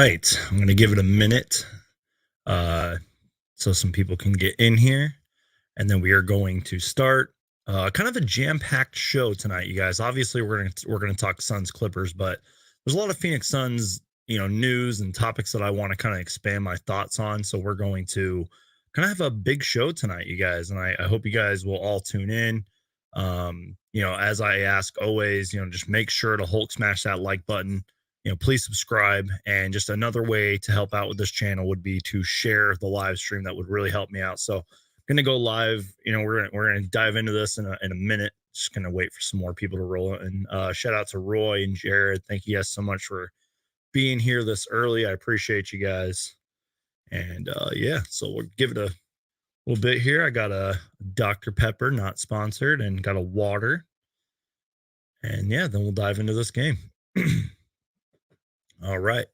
right. I'm going to give it a minute uh, so some people can get in here. And then we are going to start kind of a jam-packed show tonight, you guys. Obviously, we're gonna talk Suns Clippers, but there's a lot of Phoenix Suns, news and topics that I want to kind of expand my thoughts on. So we're going to kind of have a big show tonight, you guys, and I hope you guys will all tune in. As I ask always, just make sure to Hulk smash that like button. Please subscribe. And just another way to help out with this channel would be to share the live stream. That would really help me out. So gonna go live. We're gonna dive into this in a minute. Just gonna wait for some more people to roll in. Shout out to Roy and Jared. Thank you guys so much for being here this early. I appreciate you guys. And so we'll give it a little bit here. I got a Dr. Pepper, not sponsored, and got a water. And then we'll dive into this game. All right.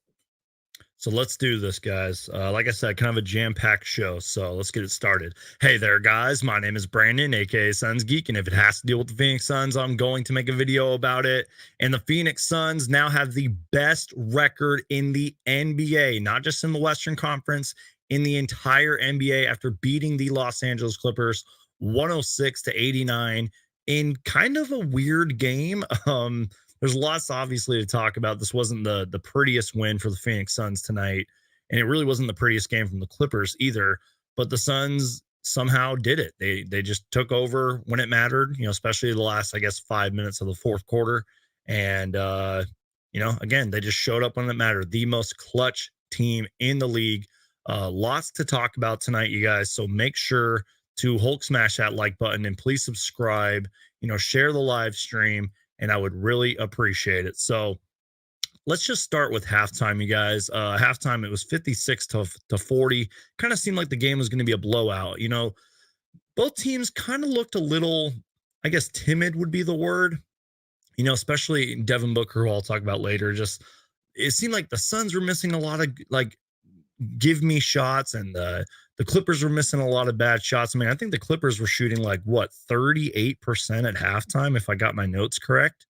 So let's do this, guys. Like I said, kind of a jam-packed show. So let's get it started. Hey there, guys. My name is Brandon, aka Suns Geek, and if it has to deal with the Phoenix Suns, I'm going to make a video about it. And the Phoenix Suns now have the best record in the NBA, not just in the Western Conference, in the entire NBA after beating the Los Angeles Clippers 106-89 in kind of a weird game. There's lots, obviously, to talk about. This wasn't the prettiest win for the Phoenix Suns tonight, and it really wasn't the prettiest game from the Clippers either. But the Suns somehow did it. They just took over when it mattered, especially the last, 5 minutes of the fourth quarter. And, again, they just showed up when it mattered. The most clutch team in the league. Lots to talk about tonight, you guys. So make sure to Hulk smash that like button and please subscribe, share the live stream, and I would really appreciate it. So let's just start with halftime, you guys. Halftime, it was 56-40. Kind of seemed like the game was going to be a blowout. Both teams kind of looked a little, timid would be the word. Especially Devin Booker, who I'll talk about later. Just it seemed like the Suns were missing a lot of give me shots, and the Clippers were missing a lot of bad shots. I mean, I think the Clippers were shooting 38% at halftime, if I got my notes correct.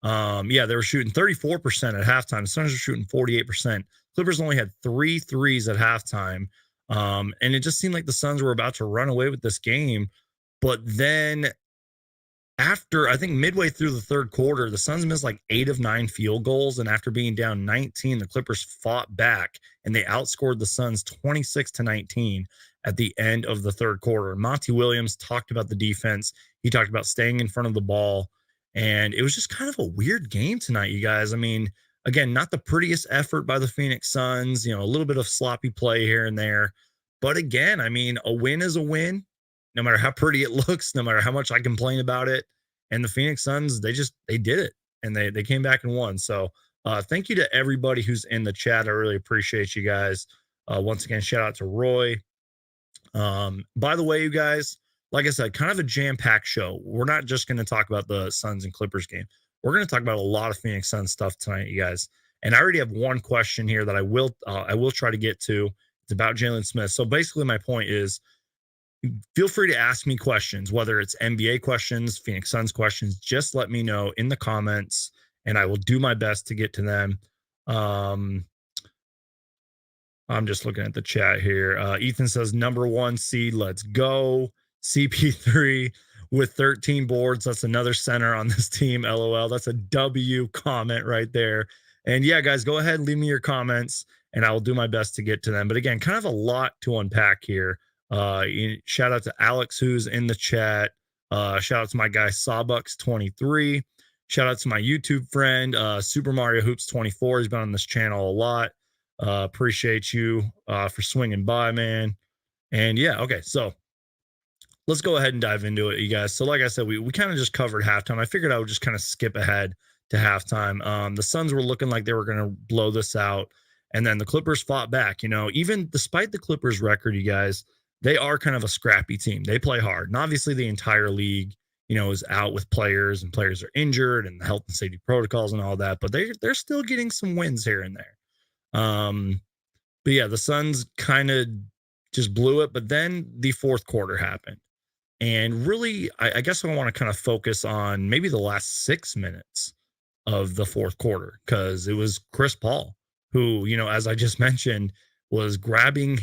They were shooting 34% at halftime. The Suns were shooting 48%. Clippers only had 3 threes at halftime. And it just seemed like the Suns were about to run away with this game. But then after, I think midway through the third quarter, the Suns missed 8 of 9 field goals. And after being down 19, the Clippers fought back and they outscored the Suns 26-19 at the end of the third quarter. Monty Williams talked about the defense. He talked about staying in front of the ball. And it was just kind of a weird game tonight, you guys. I mean, again, not the prettiest effort by the Phoenix Suns, a little bit of sloppy play here and there. But again, I mean, a win is a win, no matter how pretty it looks, no matter how much I complain about it. And the Phoenix Suns, they did it, and they came back and won. So thank you to everybody who's in the chat. I really appreciate you guys. Once again, shout out to Roy. By the way, you guys, like I said, kind of a jam-packed show. We're not just going to talk about the Suns and Clippers game. We're going to talk about a lot of Phoenix Suns stuff tonight, you guys. And I already have one question here that I will try to get to. It's about Jalen Smith. So basically, my point is, feel free to ask me questions, whether it's NBA questions, Phoenix Suns questions. Just let me know in the comments, and I will do my best to get to them. I'm just looking at the chat here. Ethan says, number 1 seed, let's go. CP3 with 13 boards. That's another center on this team. LOL. That's a W comment right there. And yeah, guys, go ahead and leave me your comments, and I will do my best to get to them. But again, kind of a lot to unpack here. Shout out to Alex, who's in the chat. Shout out to my guy Sawbucks23. Shout out to my YouTube friend Super Mario Hoops 24. He's been on this channel a lot. Appreciate you for swinging by, man. And yeah, okay, so let's go ahead and dive into it, you guys. So like I said, we kind of just covered halftime. I figured I would just kind of skip ahead to halftime. The Suns were looking like they were going to blow this out, and then the Clippers fought back. Even despite the Clippers record, you guys, they are kind of a scrappy team. They play hard. And obviously the entire league, is out with players, and players are injured, and the health and safety protocols and all that, but they're still getting some wins here and there. But yeah, the Suns kind of just blew it, but then the fourth quarter happened. And really, I guess I want to kind of focus on maybe the last 6 minutes of the fourth quarter, because it was Chris Paul who, as I just mentioned, was grabbing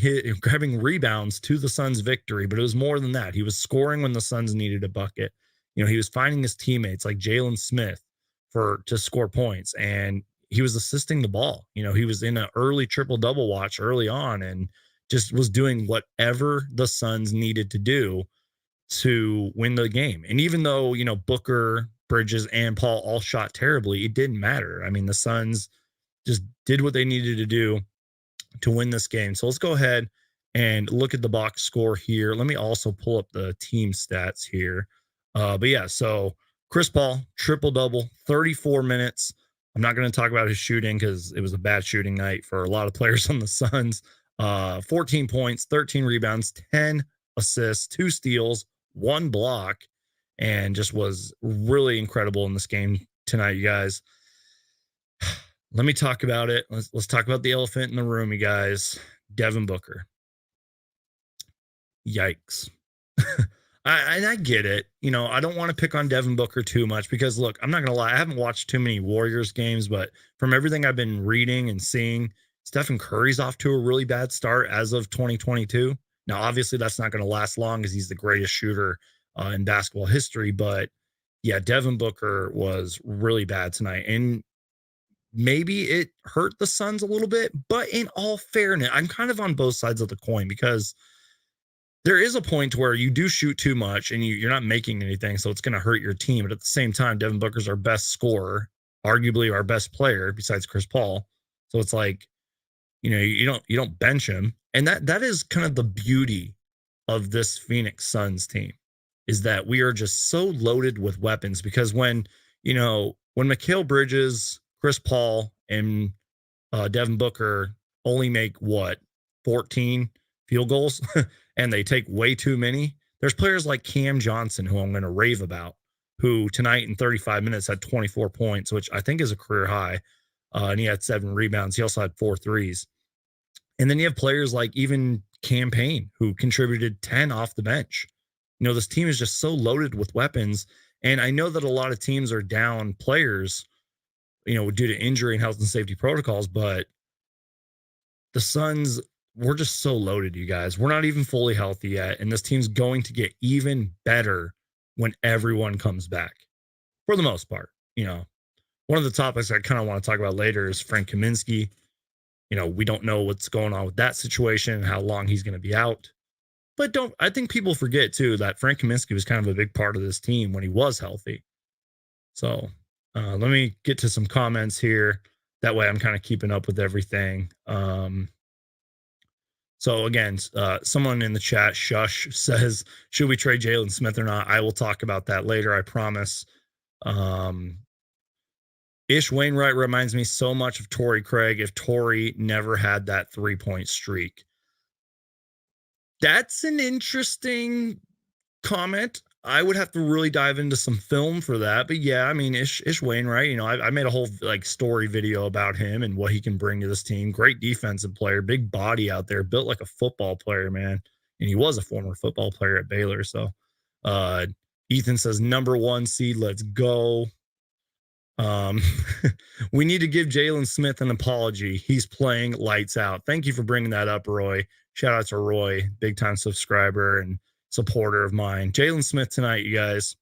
rebounds to the Suns' victory, but it was more than that. He was scoring when the Suns needed a bucket. He was finding his teammates like Jalen Smith to score points, and he was assisting the ball. He was in an early triple double watch early on, and just was doing whatever the Suns needed to do to win the game. And even though, Booker, Bridges, and Paul all shot terribly, it didn't matter. I mean, the Suns just did what they needed to do to win this game. So let's go ahead and look at the box score here. Let me also pull up the team stats here. But yeah, so Chris Paul, triple double, 34 minutes. I'm not going to talk about his shooting because it was a bad shooting night for a lot of players on the Suns. 14 points, 13 rebounds, 10 assists, 2 steals, 1 block, and just was really incredible in this game tonight, you guys. Let me talk about it. Let's talk about the elephant in the room, you guys. Devin Booker. Yikes. I get it. I don't want to pick on Devin Booker too much because, look, I'm not going to lie. I haven't watched too many Warriors games, but from everything I've been reading and seeing, Stephen Curry's off to a really bad start as of 2022. Now, obviously, that's not going to last long as he's the greatest shooter in basketball history. But yeah, Devin Booker was really bad tonight. And maybe it hurt the Suns a little bit, but in all fairness, I'm kind of on both sides of the coin because there is a point where you do shoot too much and you're not making anything, so it's going to hurt your team. But at the same time, Devin Booker's our best scorer, arguably our best player besides Chris Paul. So it's like, you don't bench him, and that is kind of the beauty of this Phoenix Suns team, is that we are just so loaded with weapons. Because when Mikal Bridges, Chris Paul, and Devin Booker only make 14 field goals and they take way too many. There's players like Cam Johnson, who I'm going to rave about, who tonight in 35 minutes had 24 points, which I think is a career high. And he had 7 rebounds. He also had 4 threes. And then you have players like even Cam Payne, who contributed 10 off the bench. This team is just so loaded with weapons. And I know that a lot of teams are down players, due to injury and health and safety protocols, but the Suns, we're just so loaded, you guys. We're not even fully healthy yet, and this team's going to get even better when everyone comes back, for the most part. One of the topics I kind of want to talk about later is Frank Kaminsky. We don't know what's going on with that situation and how long he's going to be out. But I think people forget, too, that Frank Kaminsky was kind of a big part of this team when he was healthy. So let me get to some comments here. That way I'm kind of keeping up with everything. So again, someone in the chat, Shush, says, should we trade Jalen Smith or not? I will talk about that later, I promise. Ish Wainwright reminds me so much of Torrey Craig if Torrey never had that 3-point streak. That's an interesting comment. I would have to really dive into some film for that. But yeah, I mean, Ish Wainwright, I made a whole story video about him and what he can bring to this team. Great defensive player, big body out there, built like a football player, man. And he was a former football player at Baylor. So Ethan says, number 1 seed, let's go. We need to give Jalen Smith an apology. He's playing lights out. Thank you for bringing that up, Roy. Shout out to Roy, big time subscriber and supporter of mine. Jalen Smith tonight, you guys,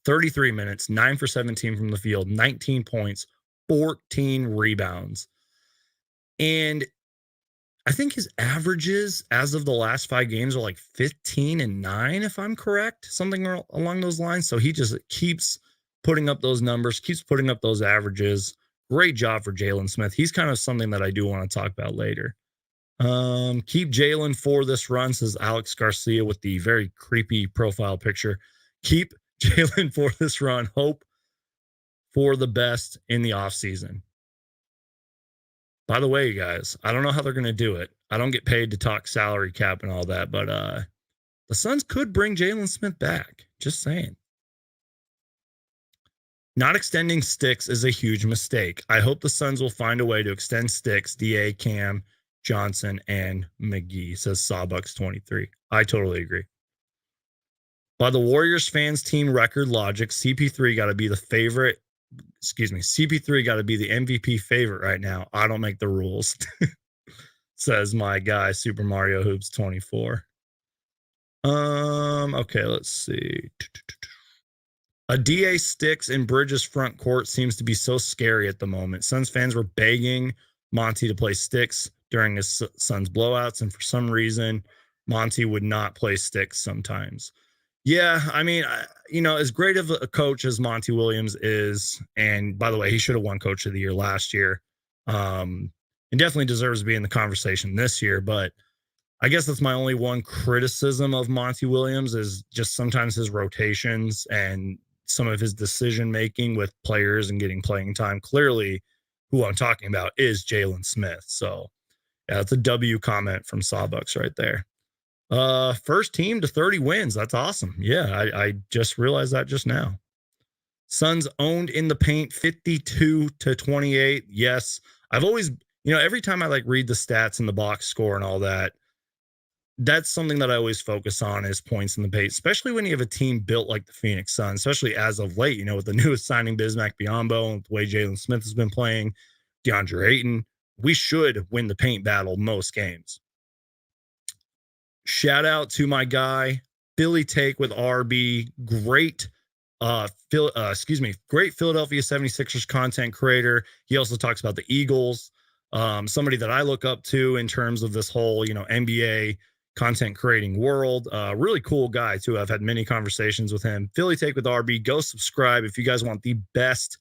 33 minutes, 9 for 17 from the field, 19 points, 14 rebounds. And I think his averages as of the last 5 games are like 15 and 9, if I'm correct, something along those lines. So he just keeps putting up those numbers, keeps putting up those averages. Great job for Jalen Smith. He's kind of something that I do want to talk about later. Keep Jalen for this run, says Alex Garcia with the very creepy profile picture. Keep Jalen for this run. Hope for the best in the offseason. By the way, you guys, I don't know how they're going to do it. I don't get paid to talk salary cap and all that, but the Suns could bring Jalen Smith back. Just saying. Not extending Sticks is a huge mistake. I hope the Suns will find a way to extend Sticks, DA, Cam, Johnson, and McGee, says Sawbucks23. I totally agree. By the Warriors fans team record logic, CP3 got to be the favorite CP3 got to be the MVP favorite right now. I don't make the rules, says my guy Super Mario Hoops 24. Okay, let's see. A DA Sticks in Bridges front court seems to be so scary at the moment. Suns fans were begging Monty to play Sticks during his Suns blowouts, and for some reason, Monty would not play Sticks sometimes. Yeah, I mean, as great of a coach as Monty Williams is, and by the way, he should have won Coach of the Year last year, and definitely deserves to be in the conversation this year. But I guess that's my only one criticism of Monty Williams is just sometimes his rotations and some of his decision making with players and getting playing time. Clearly, who I'm talking about is Jalen Smith. So, yeah, that's a W comment from Sawbucks right there. First team to 30 wins. That's awesome. Yeah, I just realized that just now. Suns owned in the paint 52-28. Yes, I've always, every time I read the stats and the box score and all that, that's something that I always focus on is points in the paint, especially when you have a team built like the Phoenix Suns, especially as of late, with the newest signing Bismack Biyombo and the way Jalen Smith has been playing, DeAndre Ayton. We should win the paint battle most games. Shout out to my guy, Philly Take with RB. Great great Philadelphia 76ers content creator. He also talks about the Eagles, somebody that I look up to in terms of this whole, NBA content creating world. Really cool guy too. I've had many conversations with him. Philly Take with RB. Go subscribe if you guys want the best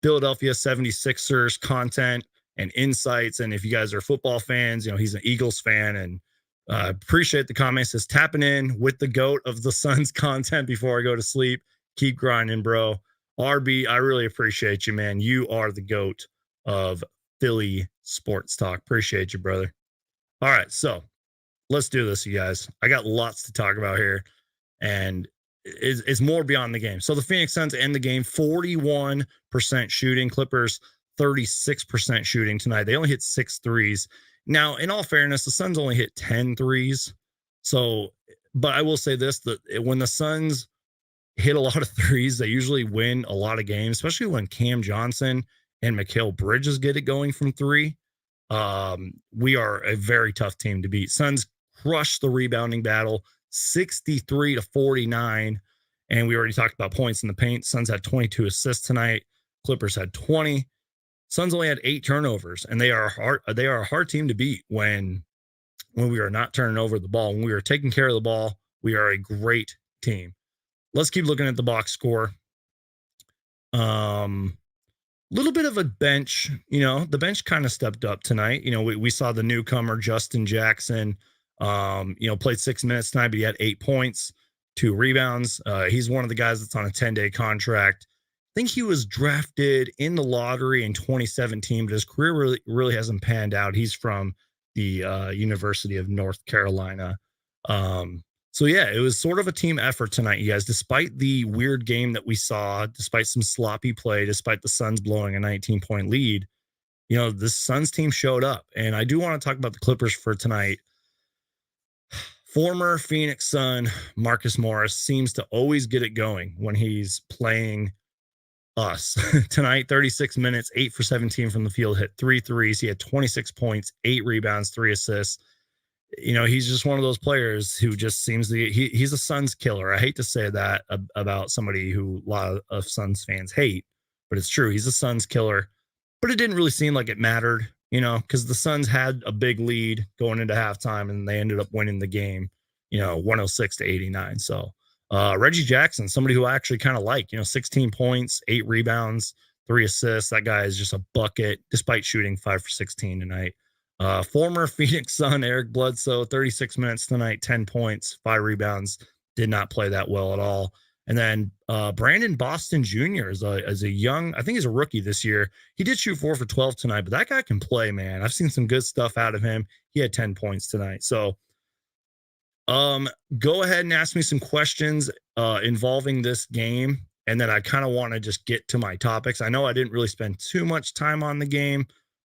Philadelphia 76ers content and insights. And if you guys are football fans, he's an Eagles fan, and appreciate the comments. Says tapping in with the GOAT of the Suns content before I go to sleep. Keep grinding, bro. RB, I really appreciate you, man. You are the GOAT of Philly sports talk. Appreciate you, brother. All right, so let's do this, you guys. I got lots to talk about here, and it's more beyond the game. So the Phoenix Suns end the game 41% shooting. Clippers 36% shooting tonight. They only hit 6 threes. Now, in all fairness, the Suns only hit 10 threes. So, but I will say this, that when the Suns hit a lot of threes, they usually win a lot of games, especially when Cam Johnson and Mikal Bridges get it going from three. We are a very tough team to beat. Suns crushed the rebounding battle 63-49. And we already talked about points in the paint. Suns had 22 assists tonight. Clippers had 20. Suns only had 8 turnovers, and they are a hard team to beat when we are not turning over the ball. When we are taking care of the ball, we are a great team. Let's keep looking at the box score. Little bit of a bench, the bench kind of stepped up tonight. We saw the newcomer Justin Jackson, played 6 minutes tonight, but he had 8 points, 2 rebounds. He's one of the guys that's on a 10-day contract. I think he was drafted in the lottery in 2017, but his career really hasn't panned out. He's from the University of North Carolina. So yeah, it was sort of a team effort tonight, you guys. Despite the weird game that we saw, despite some sloppy play, despite the Suns blowing a 19-point lead, the Suns team showed up. And I do want to talk about the Clippers for tonight. Former Phoenix Sun Marcus Morris seems to always get it going when he's playing us. Tonight, 36 minutes, 8 for 17 from the field, hit 3 threes. He had 26 points, 8 rebounds, 3 assists. He's just one of those players who just seems to he's a Suns killer. I hate to say that about somebody who a lot of Suns fans hate, but it's true. He's a Suns killer, but it didn't really seem like it mattered, because the Suns had a big lead going into halftime and they ended up winning the game, 106-89. So Reggie Jackson, somebody who I actually kind of like, 16 points, 8 rebounds, 3 assists. That guy is just a bucket despite shooting 5 for 16 tonight. Former Phoenix Sun Eric Bledsoe, 36 minutes tonight, 10 points, 5 rebounds, did not play that well at all. And then Brandon Boston Jr. is a young, I think he's a rookie this year. He did shoot 4 for 12 tonight, but that guy can play, man. I've seen some good stuff out of him. He had 10 points tonight. So go ahead and ask me some questions involving this game. And then I kind of want to just get to my topics. I know I didn't really spend too much time on the game,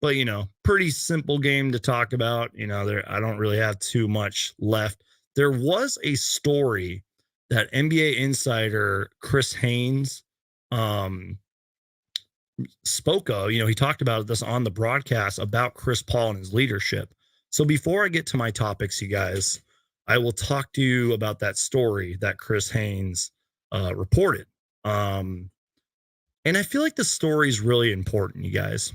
but, pretty simple game to talk about. I don't really have too much left. There was a story that NBA insider Chris Haynes spoke of, he talked about this on the broadcast about Chris Paul and his leadership. So before I get to my topics, you guys, I will talk to you about that story that Chris Haynes reported. And I feel like the story is really important, you guys,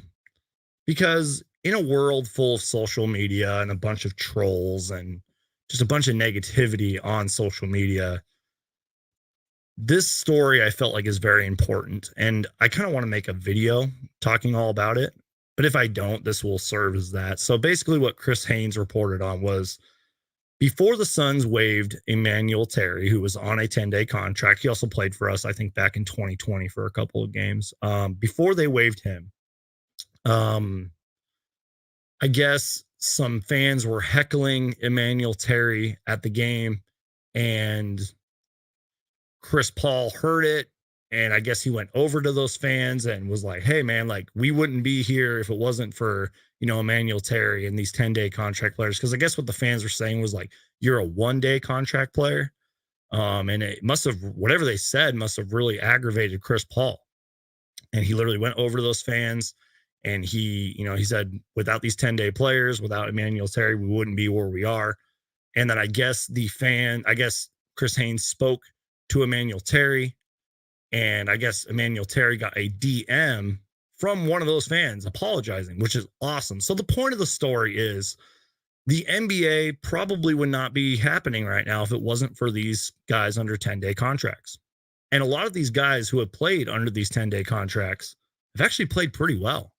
because in a world full of social media and a bunch of trolls and just a bunch of negativity on social media, this story I felt like is very important. And I kind of want to make a video talking all about it. But if I don't, this will serve as that. So basically, what Chris Haynes reported on was before the Suns waived Emmanuel Terry, who was on a 10-day contract. He also played for us, I think, back in 2020 for a couple of games. Before they waived him, I guess some fans were heckling Emmanuel Terry at the game, and Chris Paul heard it. And I guess he went over to those fans and was like, hey, man, like, we wouldn't be here if it wasn't for, Emmanuel Terry and these 10-day contract players. Because I guess what the fans were saying was like, you're a 1-day contract player. And it must have, whatever they said, must have really aggravated Chris Paul. And he literally went over to those fans and he said, without these 10-day players, without Emmanuel Terry, we wouldn't be where we are. And then I guess Chris Haynes spoke to Emmanuel Terry. And I guess Emmanuel Terry got a DM from one of those fans apologizing, which is awesome. So the point of the story is the NBA probably would not be happening right now if it wasn't for these guys under 10-day contracts. And a lot of these guys who have played under these 10-day contracts have actually played pretty well.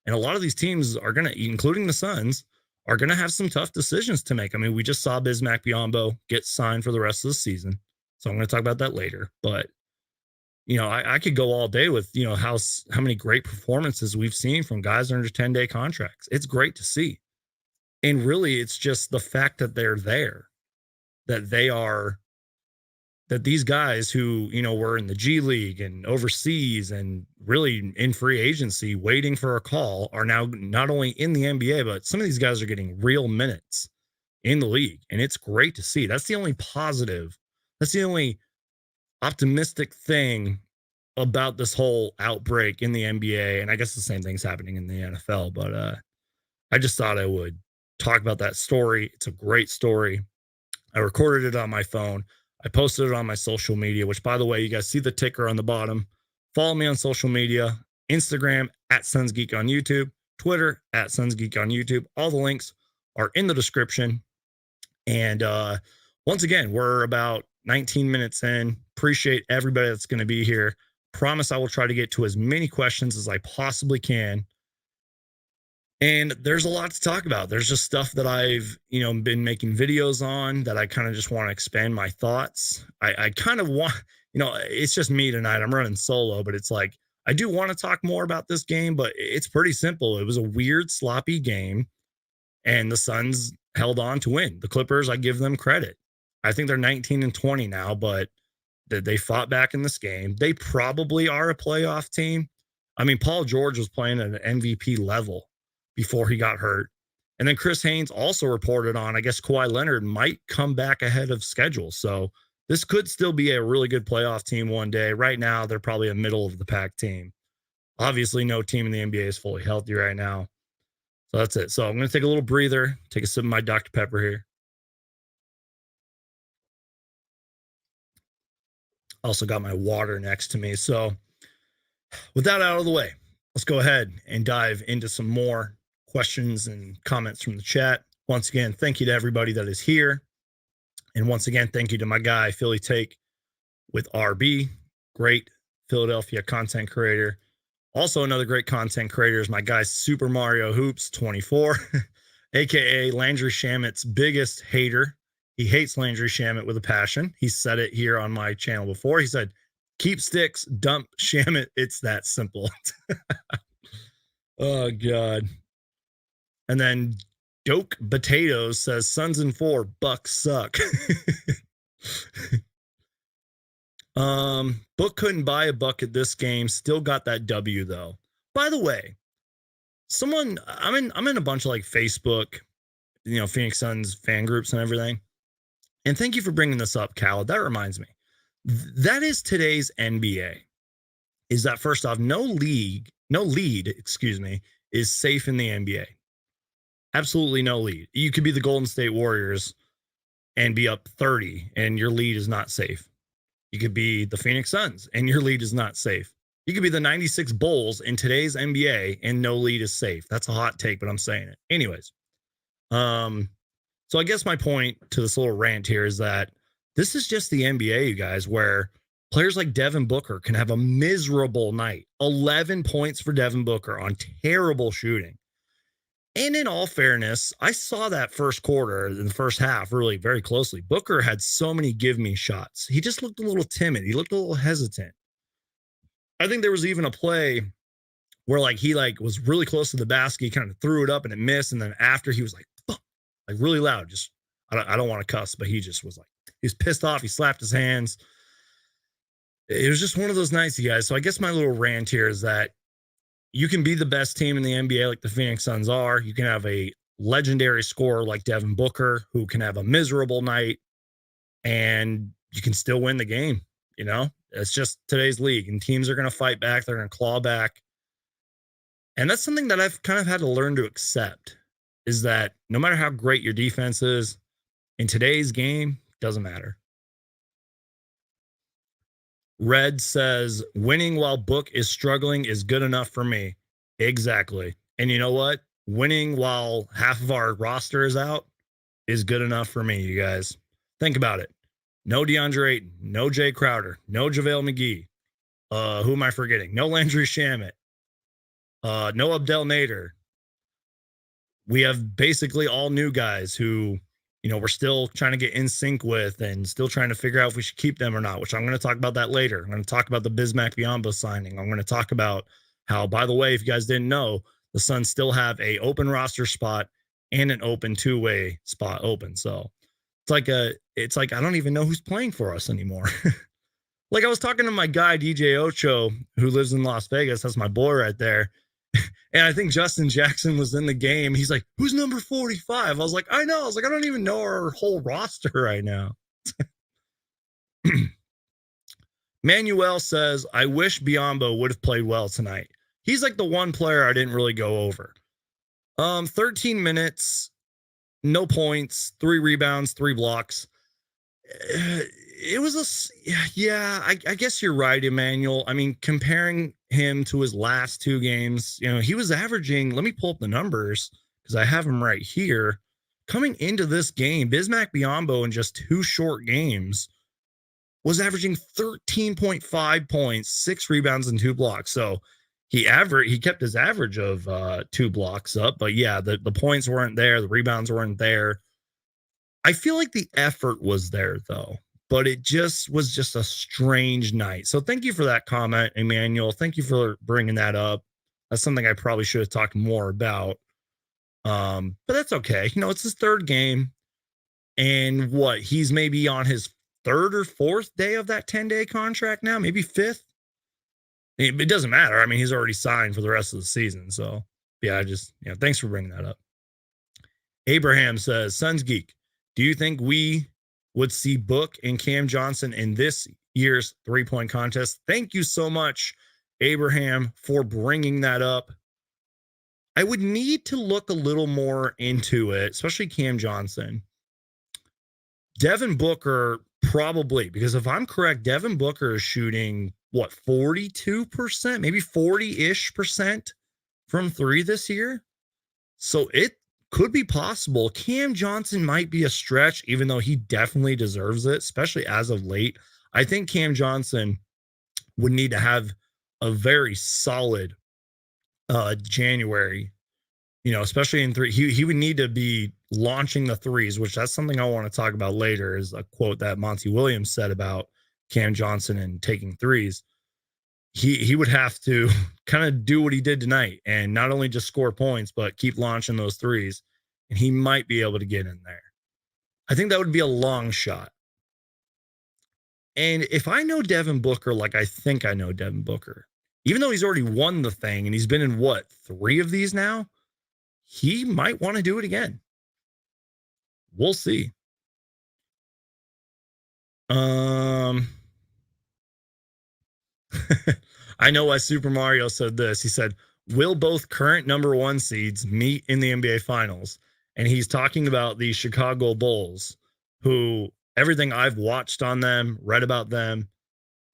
And a lot of these teams are going to, including the Suns, are going to have some tough decisions to make. I mean, we just saw Bismack Biyombo get signed for the rest of the season. So I'm going to talk about that later. But I could go all day with, how many great performances we've seen from guys under 10-day contracts. It's great to see. And really, it's just the fact that they're there, that these guys who, were in the G League and overseas and really in free agency waiting for a call are now not only in the NBA, but some of these guys are getting real minutes in the league. And it's great to see. That's the only positive. That's the only optimistic thing about this whole outbreak in the NBA. And I guess the same thing's happening in the NFL, but I just thought I would talk about that story. It's a great story. I recorded it on my phone. I posted it on my social media, which, by the way, you guys see the ticker on the bottom. Follow me on social media, Instagram at Suns Geek on YouTube, Twitter at Suns Geek on YouTube. All the links are in the description. And once again, we're about 19 minutes in. Appreciate everybody that's going to be here. Promise I will try to get to as many questions as I possibly can. And there's a lot to talk about. There's just stuff that I've, been making videos on that I kind of just want to expand my thoughts. I kind of want, it's just me tonight. I'm running solo, but it's like, I do want to talk more about this game, but it's pretty simple. It was a weird, sloppy game, and the Suns held on to win. The Clippers, I give them credit. I think they're 19-20 now, but they fought back in this game. They probably are a playoff team. I mean, Paul George was playing at an MVP level before he got hurt. And then Chris Haynes also reported on, I guess Kawhi Leonard might come back ahead of schedule. So this could still be a really good playoff team one day. Right now, they're probably a middle of the pack team. Obviously, no team in the NBA is fully healthy right now. So that's it. So I'm going to take a little breather, take a sip of my Dr. Pepper here. Also got my water next to me. So with that out of the way, let's go ahead and dive into some more questions and comments from the chat. Once again, thank you to everybody that is here. And once again, thank you to my guy, Philly Take with RB. Great Philadelphia content creator. Also, another great content creator is my guy, Super Mario Hoops 24, aka Landry Shamit's biggest hater. He hates Landry Shamit with a passion. He said it here on my channel before. He said, keep sticks, dump Shamit. It's that simple. Oh, God. And then Doke Potatoes says, Suns in 4, Bucks suck. Book couldn't buy a bucket this game. Still got that W, though. By the way, I'm in a bunch of like Facebook, Phoenix Suns fan groups and everything. And thank you for bringing this up, Cal. That reminds me. That is today's NBA. is that first off, no lead, excuse me, is safe in the NBA. Absolutely no lead. You could be the Golden State Warriors and be up 30 and your lead is not safe. You could be the Phoenix Suns and your lead is not safe. You could be the 96 Bulls in today's NBA and no lead is safe. That's a hot take, but I'm saying it. Anyways, so I guess my point to this little rant here is that this is just the NBA, you guys, where players like Devin Booker can have a miserable night. 11 points for Devin Booker on terrible shooting. And in all fairness, I saw that first quarter in the first half really very closely. Booker had so many give me shots. He just looked a little timid. He looked a little hesitant. I think there was even a play where he was really close to the basket. He kind of threw it up and it missed. And then after he was like, fuck, like really loud. Just I don't want to cuss, but he just was like, he was pissed off. He slapped his hands. It was just one of those nights, you guys. So I guess my little rant here is that you can be the best team in the NBA like the Phoenix Suns are. You can have a legendary scorer like Devin Booker who can have a miserable night and you can still win the game. You know, it's just today's league and teams are going to fight back. They're going to claw back. And that's something that I've kind of had to learn to accept is that no matter how great your defense is in today's game, doesn't matter. Red says winning while Book is struggling is good enough for me. Exactly. And you know what? Winning while half of our roster is out is good enough for me, you guys. Think about it. No DeAndre Ayton, no Jay Crowder, no JaVale McGee. Who am I forgetting? No Landry Shamet. No Abdel Nader. We have basically all new guys who, we're still trying to get in sync with and still trying to figure out if we should keep them or not, which I'm going to talk about that later. I'm going to talk about the Bismack Biyombo signing. I'm going to talk about how, by the way, if you guys didn't know, the Suns still have a open roster spot and an open two-way spot open. So it's like I don't even know who's playing for us anymore. Like I was talking to my guy, DJ Ocho, who lives in Las Vegas. That's my boy right there. And I think Justin Jackson was in the game. He's like, who's number 45? I was like, I know. I was like, I don't even know our whole roster right now. Manuel says, I wish Biyombo would have played well tonight. He's like the one player I didn't really go over. 13 minutes, no points, 3 rebounds, 3 blocks. It was I guess you're right, Emmanuel. I mean, comparing him to his last 2 games, he was averaging, let me pull up the numbers because I have him right here. Coming into this game, Bismack Biyombo in just 2 short games was averaging 13.5 points, 6 rebounds, and 2 blocks. So he kept his average of 2 blocks up, but yeah, the points weren't there, the rebounds weren't there. I feel like the effort was there though, but it was just a strange night. So thank you for that comment, Emmanuel. Thank you for bringing that up. That's something I probably should have talked more about. But that's okay. It's his 3rd game. And he's maybe on his 3rd or 4th day of that 10-day contract now, maybe 5th. It doesn't matter. I mean, he's already signed for the rest of the season. So yeah, thanks for bringing that up. Abraham says, Suns Geek, do you think we would see Book and Cam Johnson in this year's 3-point contest? Thank you so much, Abraham, for bringing that up. I would need to look a little more into it, especially Cam Johnson. Devin Booker, probably, because if I'm correct, Devin Booker is shooting, 42%, maybe 40-ish percent from 3 this year. So it could be possible. Cam Johnson might be a stretch, even though he definitely deserves it, especially as of late. I think Cam Johnson would need to have a very solid January, especially in 3. He would need to be launching the threes, which that's something I want to talk about later, is a quote that Monty Williams said about Cam Johnson and taking threes. He would have to kind of do what he did tonight and not only just score points, but keep launching those threes. And he might be able to get in there. I think that would be a long shot. And if I know Devin Booker, like I think I know Devin Booker, even though he's already won the thing and he's been in 3 of these now, he might want to do it again. We'll see. I know why Super Mario said this. He said, will both current number one seeds meet in the NBA Finals? And he's talking about the Chicago Bulls, who everything I've watched on them, read about them,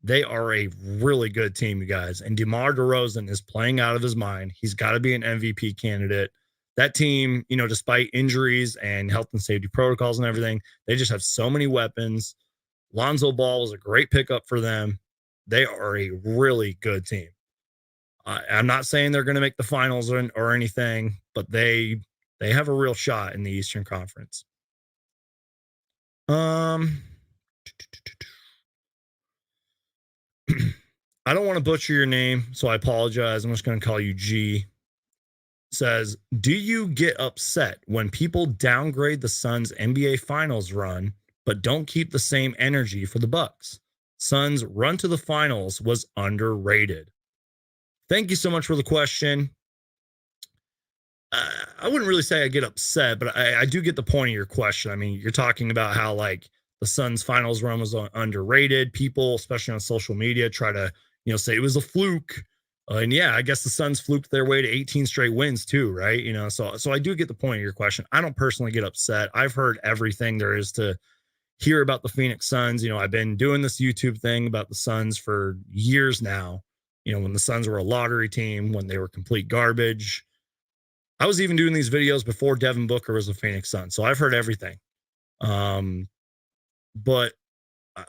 they are a really good team, you guys. And DeMar DeRozan is playing out of his mind. He's got to be an MVP candidate. That team, despite injuries and health and safety protocols and everything, they just have so many weapons. Lonzo Ball was a great pickup for them. They are a really good team. I'm not saying they're going to make the finals or anything, but they have a real shot in the Eastern Conference. I don't want to butcher your name, so I apologize. I'm just going to call you G. Says, do you get upset when people downgrade the Suns' NBA Finals run, but don't keep the same energy for the Bucks? Suns' run to the finals was underrated. Thank you so much for the question. I wouldn't really say I get upset, but I do get the point of your question. I mean, you're talking about how like the Suns' finals run was underrated. People, especially on social media, try to say it was a fluke. And yeah, I guess the Suns fluked their way to 18 straight wins too, right? So I do get the point of your question. I don't personally get upset. I've heard everything there is to hear about the Phoenix Suns. I've been doing this YouTube thing about the Suns for years now. When the Suns were a lottery team, when they were complete garbage. I was even doing these videos before Devin Booker was a Phoenix Sun. So I've heard everything. But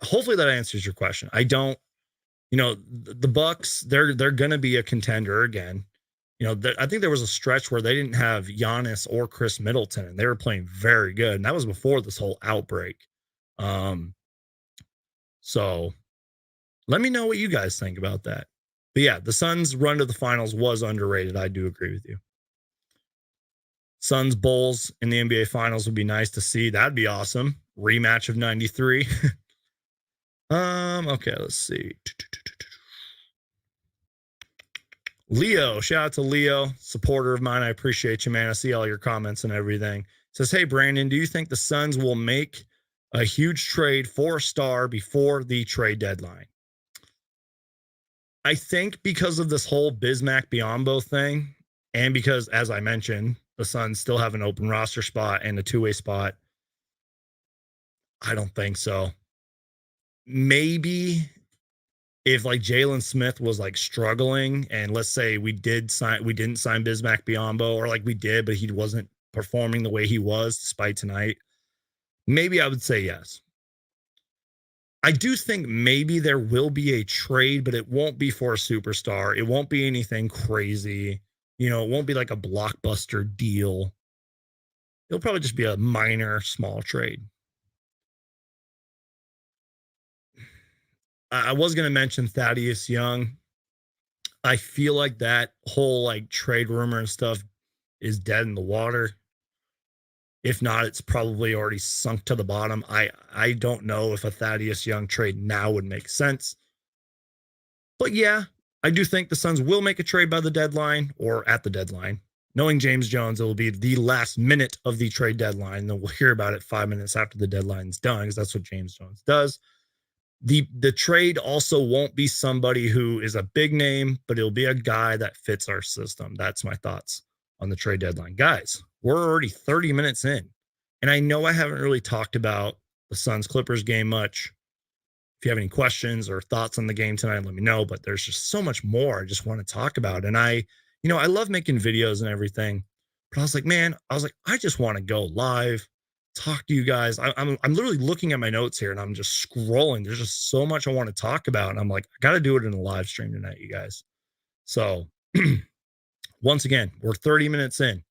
hopefully that answers your question. I don't, the Bucks, they're going to be a contender again. I think there was a stretch where they didn't have Giannis or Chris Middleton, and they were playing very good. And that was before this whole outbreak. So let me know what you guys think about that. But yeah, the Suns' run to the finals was underrated. I do agree with you. Suns Bulls in the NBA Finals would be nice to see. That'd be awesome. Rematch of 93. Okay, let's see. Leo, shout out to Leo, supporter of mine. I appreciate you, man. I see all your comments and everything. Says, hey, Brandon, do you think the Suns will make a huge trade for a star before the trade deadline? I think because of this whole Bismack Biyombo thing, and because, as I mentioned, the Suns still have an open roster spot and a two-way spot, I don't think so. Maybe if like Jalen Smith was like struggling, and let's say we didn't sign Bismack Biyombo, or like we did, but he wasn't performing the way he was despite tonight, maybe I would say yes. I do think maybe there will be a trade, but it won't be for a superstar. It won't be anything crazy. It won't be like a blockbuster deal. It'll probably just be a minor, small trade. I was going to mention Thaddeus Young. I feel like that whole like trade rumor and stuff is dead in the water. If not, it's probably already sunk to the bottom. I don't know if a Thaddeus Young trade now would make sense. But yeah, I do think the Suns will make a trade by the deadline or at the deadline. Knowing James Jones, it will be the last minute of the trade deadline. Then we'll hear about it 5 minutes after the deadline's done, because that's what James Jones does. The trade also won't be somebody who is a big name, but it'll be a guy that fits our system. That's my thoughts on the trade deadline. Guys, we're already 30 minutes in, and I know I haven't really talked about the Suns-Clippers game much. If you have any questions or thoughts on the game tonight, let me know, but there's just so much more I just want to talk about. And I love making videos and everything, but I was like, I just want to go live, talk to you guys. I'm literally looking at my notes here and I'm just scrolling. There's just so much I want to talk about. And I'm like, I got to do it in a live stream tonight, you guys. So once again, we're 30 minutes in.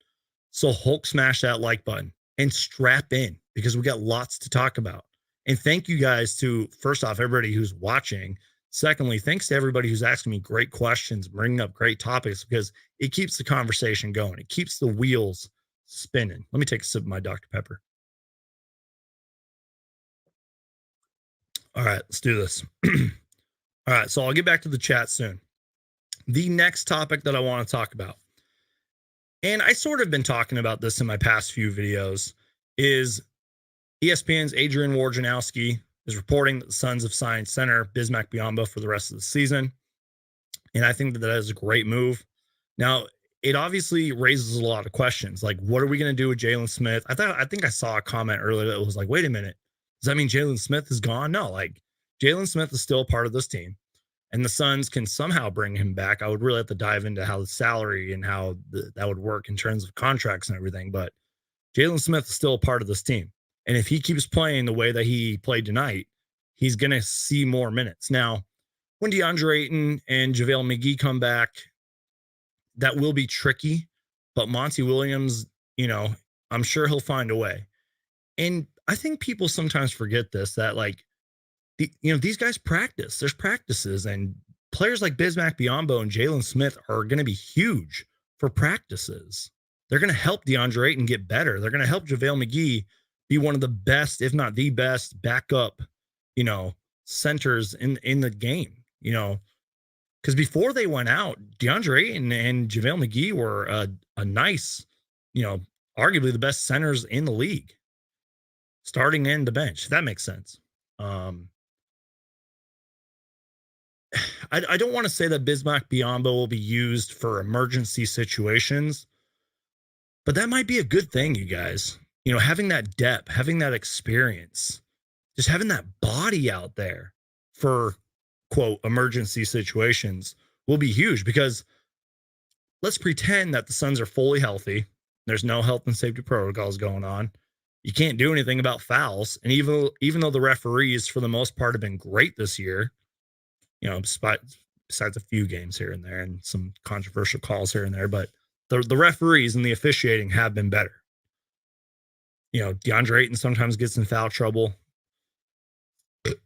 So Hulk smash that like button and strap in, because we got lots to talk about. And thank you guys to, first off, everybody who's watching. Secondly, thanks to everybody who's asking me great questions, bringing up great topics, because it keeps the conversation going. It keeps the wheels spinning. Let me take a sip of my Dr. Pepper. All right, let's do this. All right, so I'll get back to the chat soon. The next topic that I want to talk about, and I sort of been talking about this in my past few videos, is ESPN's Adrian Wojnarowski is reporting that the Suns have signed center Bismack Biyombo for the rest of the season. And I think that that is a great move. Now, it obviously raises a lot of questions. Like, what are we going to do with Jalen Smith? I think I saw a comment earlier that was like, wait a minute. Does that mean Jalen Smith is gone? No, like Jalen Smith is still part of this team and the Suns can somehow bring him back. I would really have to dive into how the salary and how that would work in terms of contracts and everything. But Jalen Smith is still a part of this team. And if he keeps playing the way that he played tonight, he's going to see more minutes. Now, when DeAndre Ayton and JaVale McGee come back, that will be tricky. But Monty Williams, I'm sure he'll find a way. And I think people sometimes forget this that like these guys practice. There's practices, and players like Bismack Biyombo and Jalen Smith are going to be huge for practices. They're going to help DeAndre Ayton get better. They're going to help JaVale McGee be one of the best, if not the best, backup, centers in the game. Because before they went out, DeAndre Ayton and JaVale McGee were a nice, arguably the best centers in the league, starting and the bench. If that makes sense. I don't want to say that Bismack Biyombo will be used for emergency situations, but that might be a good thing, you guys. Having that depth, having that experience, just having that body out there for quote emergency situations will be huge because let's pretend that the Suns are fully healthy. There's no health and safety protocols going on. You can't do anything about fouls. And even though the referees for the most part have been great this year, besides a few games here and there and some controversial calls here and there, but the referees and the officiating have been better. DeAndre Ayton sometimes gets in foul trouble.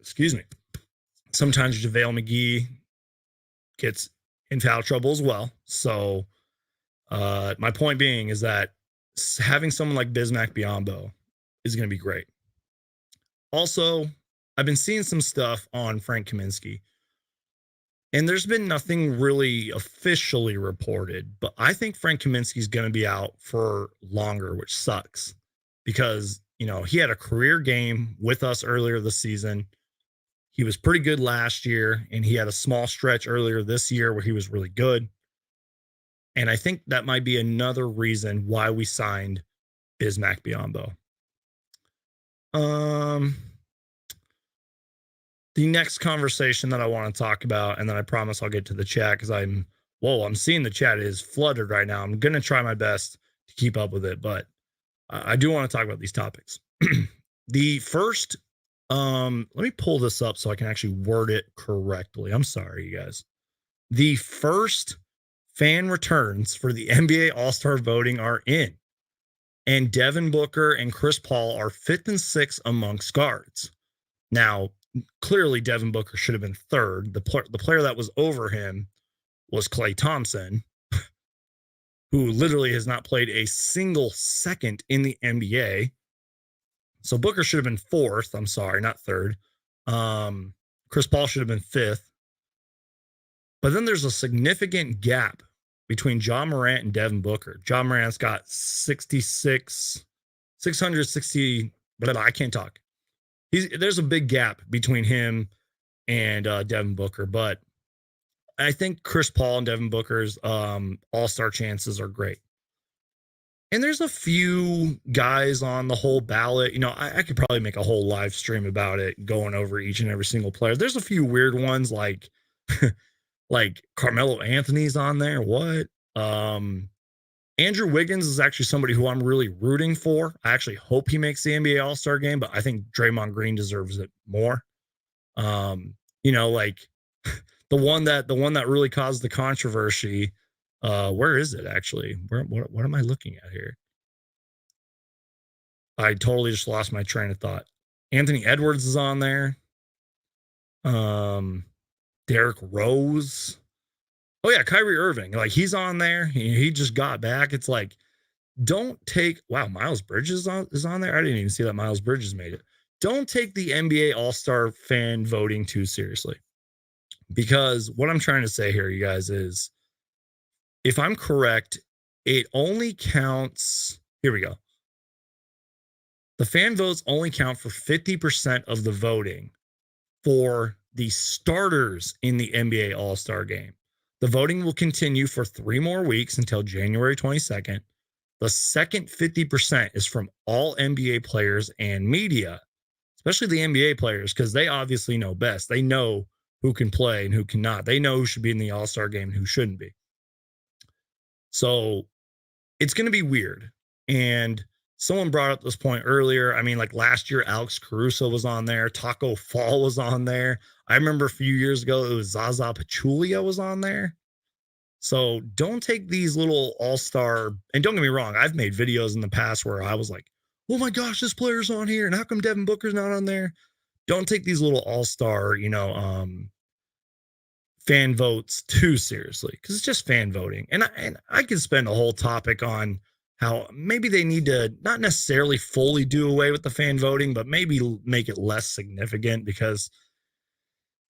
Excuse me. Sometimes JaVale McGee gets in foul trouble as well. So my point being is that having someone like Bismack Biyombo is going to be great. Also, I've been seeing some stuff on Frank Kaminsky. And there's been nothing really officially reported, but I think Frank Kaminsky is going to be out for longer, which sucks because, he had a career game with us earlier this season. He was pretty good last year, and he had a small stretch earlier this year where he was really good. And I think that might be another reason why we signed Bismack Biyombo. The next conversation that I want to talk about, and then I promise I'll get to the chat because I'm seeing the chat is flooded right now. I'm going to try my best to keep up with it, but I do want to talk about these topics. The first, let me pull this up so I can actually word it correctly. I'm sorry, you guys. The first fan returns for the NBA All-Star voting are in, and Devin Booker and Chris Paul are 5th and 6th amongst guards. Now, clearly Devin Booker should have been third. The player that was over him was Klay Thompson, who literally has not played a single second in the NBA. So Booker should have been fourth. I'm sorry, not third. Chris Paul should have been fifth. But then there's a significant gap between Ja Morant and Devin Booker. Ja Morant's got 660, whatever. I can't talk. There's a big gap between him and Devin Booker, but I think Chris Paul and Devin Booker's all-star chances are great. And there's a few guys on the whole ballot. I could probably make a whole live stream about it, going over each and every single player. There's a few weird ones like like Carmelo Anthony's on there. What? Andrew Wiggins is actually somebody who I'm really rooting for. I actually hope he makes the NBA All-Star game, but I think Draymond Green deserves it more. Like the one that really caused the controversy. Where is it actually? What am I looking at here? I totally just lost my train of thought. Anthony Edwards is on there. Derrick Rose. Oh yeah, Kyrie Irving. Like he's on there. He just got back. It's like, don't take. Wow, Miles Bridges is on there. I didn't even see that Miles Bridges made it. Don't take the NBA All-Star fan voting too seriously, because what I'm trying to say here, you guys, is if I'm correct, it only counts. Here we go. The fan votes only count for 50% of the voting for the starters in the NBA All-Star game. The voting will continue for 3 more weeks until January 22nd. The second 50% is from all NBA players and media, especially the NBA players, because they obviously know best. They know who can play and who cannot. They know who should be in the All-Star game and who shouldn't be. So it's going to be weird. And someone brought up this point earlier. I mean, like last year, Alex Caruso was on there. Taco Fall was on there. I remember a few years ago, it was Zaza Pachulia was on there. So don't take these little all-star, and don't get me wrong, I've made videos in the past where I was like, oh my gosh, this player's on here, and how come Devin Booker's not on there? Don't take these little all-star, fan votes too seriously, because it's just fan voting. And I could spend a whole topic on how maybe they need to not necessarily fully do away with the fan voting, but maybe make it less significant, because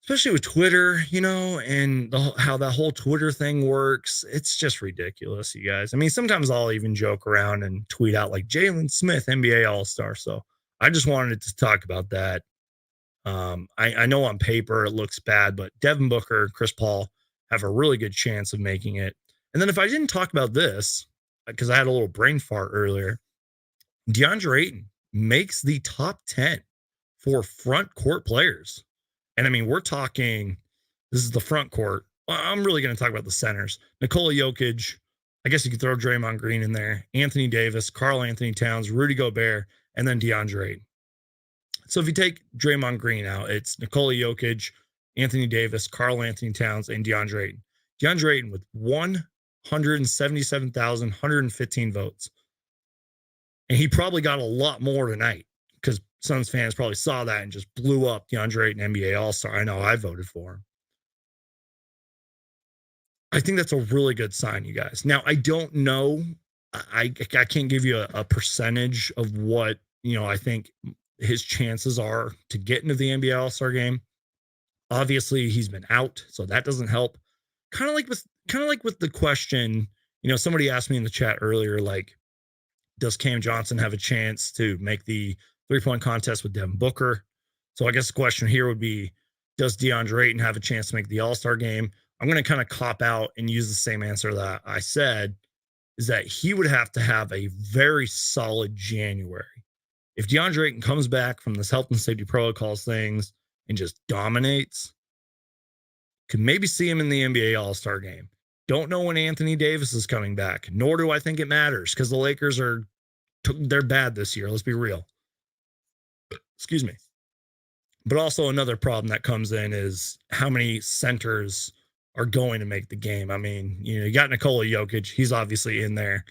especially with Twitter, and how that whole Twitter thing works, it's just ridiculous, you guys. I mean, sometimes I'll even joke around and tweet out like Jalen Smith, NBA All-Star. So I just wanted to talk about that. I know on paper it looks bad, but Devin Booker, Chris Paul have a really good chance of making it. And then if I didn't talk about this, because I had a little brain fart earlier, DeAndre Ayton makes the top 10 for front court players. And I mean, we're talking, this is the front court. I'm really going to talk about the centers. Nikola Jokic, I guess you could throw Draymond Green in there, Anthony Davis, Karl Anthony Towns, Rudy Gobert, and then DeAndre Ayton. So if you take Draymond Green out, it's Nikola Jokic, Anthony Davis, Karl Anthony Towns, and DeAndre Ayton. DeAndre Ayton with 177,115 votes. And he probably got a lot more tonight, because Suns fans probably saw that and just blew up DeAndre Ayton NBA All-Star. I know I voted for him. I think that's a really good sign, you guys. Now, I don't know. I can't give you a percentage of what, I think his chances are to get into the NBA All-Star game. Obviously, he's been out, so that doesn't help. Kind of like with the question, somebody asked me in the chat earlier, like, does Cam Johnson have a chance to make the 3-point contest with Devin Booker? So I guess the question here would be, does DeAndre Ayton have a chance to make the All-Star game? I'm going to kind of cop out and use the same answer that I said, is that he would have to have a very solid January. If DeAndre Ayton comes back from this health and safety protocols things and just dominates, could maybe see him in the NBA All-Star game. Don't know when Anthony Davis is coming back, nor do I think it matters, because the Lakers they're bad this year. Let's be real. Excuse me. But also another problem that comes in is how many centers are going to make the game. I mean, you got Nikola Jokic. He's obviously in there.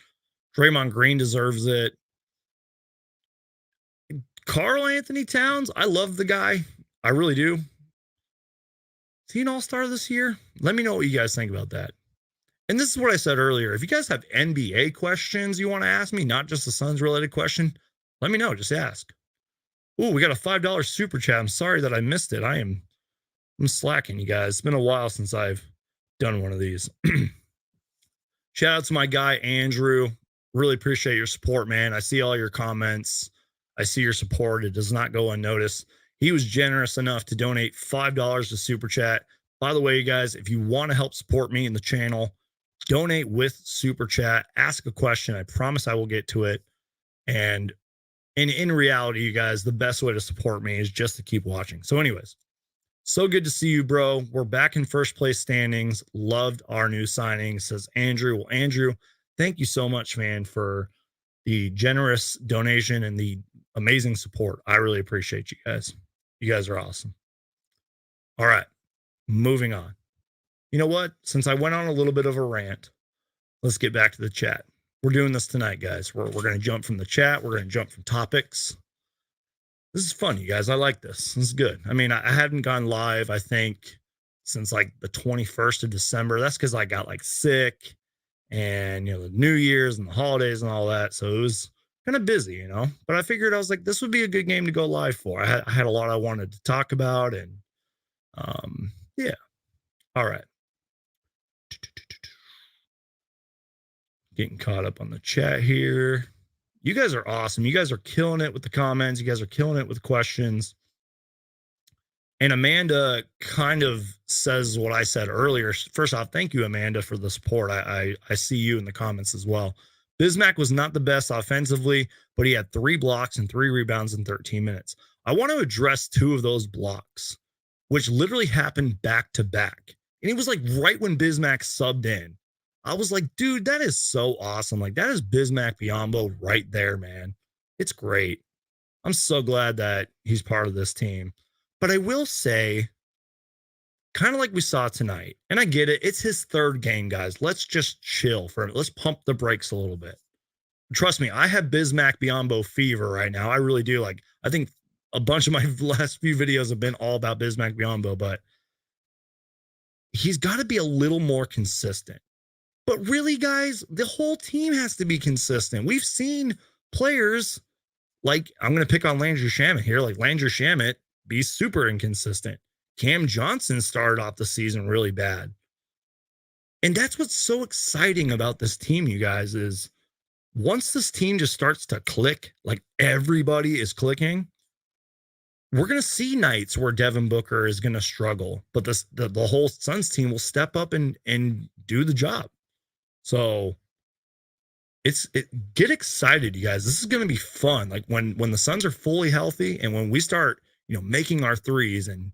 Draymond Green deserves it. Karl Anthony Towns, I love the guy. I really do. Is he an all-star this year? Let me know what you guys think about that. And this is what I said earlier. If you guys have NBA questions you want to ask me, not just a Suns-related question, let me know. Just ask. Ooh, we got a $5 super chat. I'm sorry that I missed it. I'm slacking, you guys. It's been a while since I've done one of these. Shout out to my guy, Andrew. Really appreciate your support, man. I see all your comments. I see your support. It does not go unnoticed. He was generous enough to donate $5 to Super Chat. By the way, you guys, if you want to help support me in the channel, donate with Super Chat. Ask a question. I promise I will get to it. And in reality, you guys, the best way to support me is just to keep watching. So anyways, so good to see you, bro. We're back in first place standings. Loved our new signing, says Andrew. Well, Andrew, thank you so much, man, for the generous donation and the amazing support. I really appreciate you guys. You guys are awesome. All right, moving on. You know what? Since I went on a little bit of a rant, let's get back to the chat. We're doing this tonight, guys. We're going to jump from the chat. We're going to jump from topics. This is fun, you guys. I like this. This is good. I mean, I hadn't gone live, I think, since like the 21st of December. That's because I got like sick and, the New Year's and the holidays and all that. So it was kind of busy, but I figured I was like, this would be a good game to go live for. I had a lot I wanted to talk about, and yeah. All right. Getting caught up on the chat here. You guys are awesome. You guys are killing it with the comments. You guys are killing it with questions. And Amanda kind of says what I said earlier. First off, thank you, Amanda, for the support. I see you in the comments as well. Bismack was not the best offensively, but he had 3 blocks and 3 rebounds in 13 minutes. I want to address 2 of those blocks, which literally happened back to back. And it was like right when Bismack subbed in. I was like, dude, that is so awesome. Like, that is Bismack Biyombo right there, man. It's great. I'm so glad that he's part of this team. But I will say, kind of like we saw tonight, and I get it, it's his 3rd game, guys. Let's just chill for it. Let's pump the brakes a little bit. Trust me, I have Bismack Biyombo fever right now. I really do. Like, I think a bunch of my last few videos have been all about Bismack Biyombo, but he's got to be a little more consistent. But really, guys, the whole team has to be consistent. We've seen players like, I'm going to pick on Landry Shamet here, like Landry Shamet be super inconsistent. Cam Johnson started off the season really bad. And that's what's so exciting about this team, you guys, is once this team just starts to click, like everybody is clicking, we're going to see nights where Devin Booker is going to struggle, but the whole Suns team will step up and do the job. So get excited, you guys. This is going to be fun. Like when the Suns are fully healthy and when we start, making our threes and,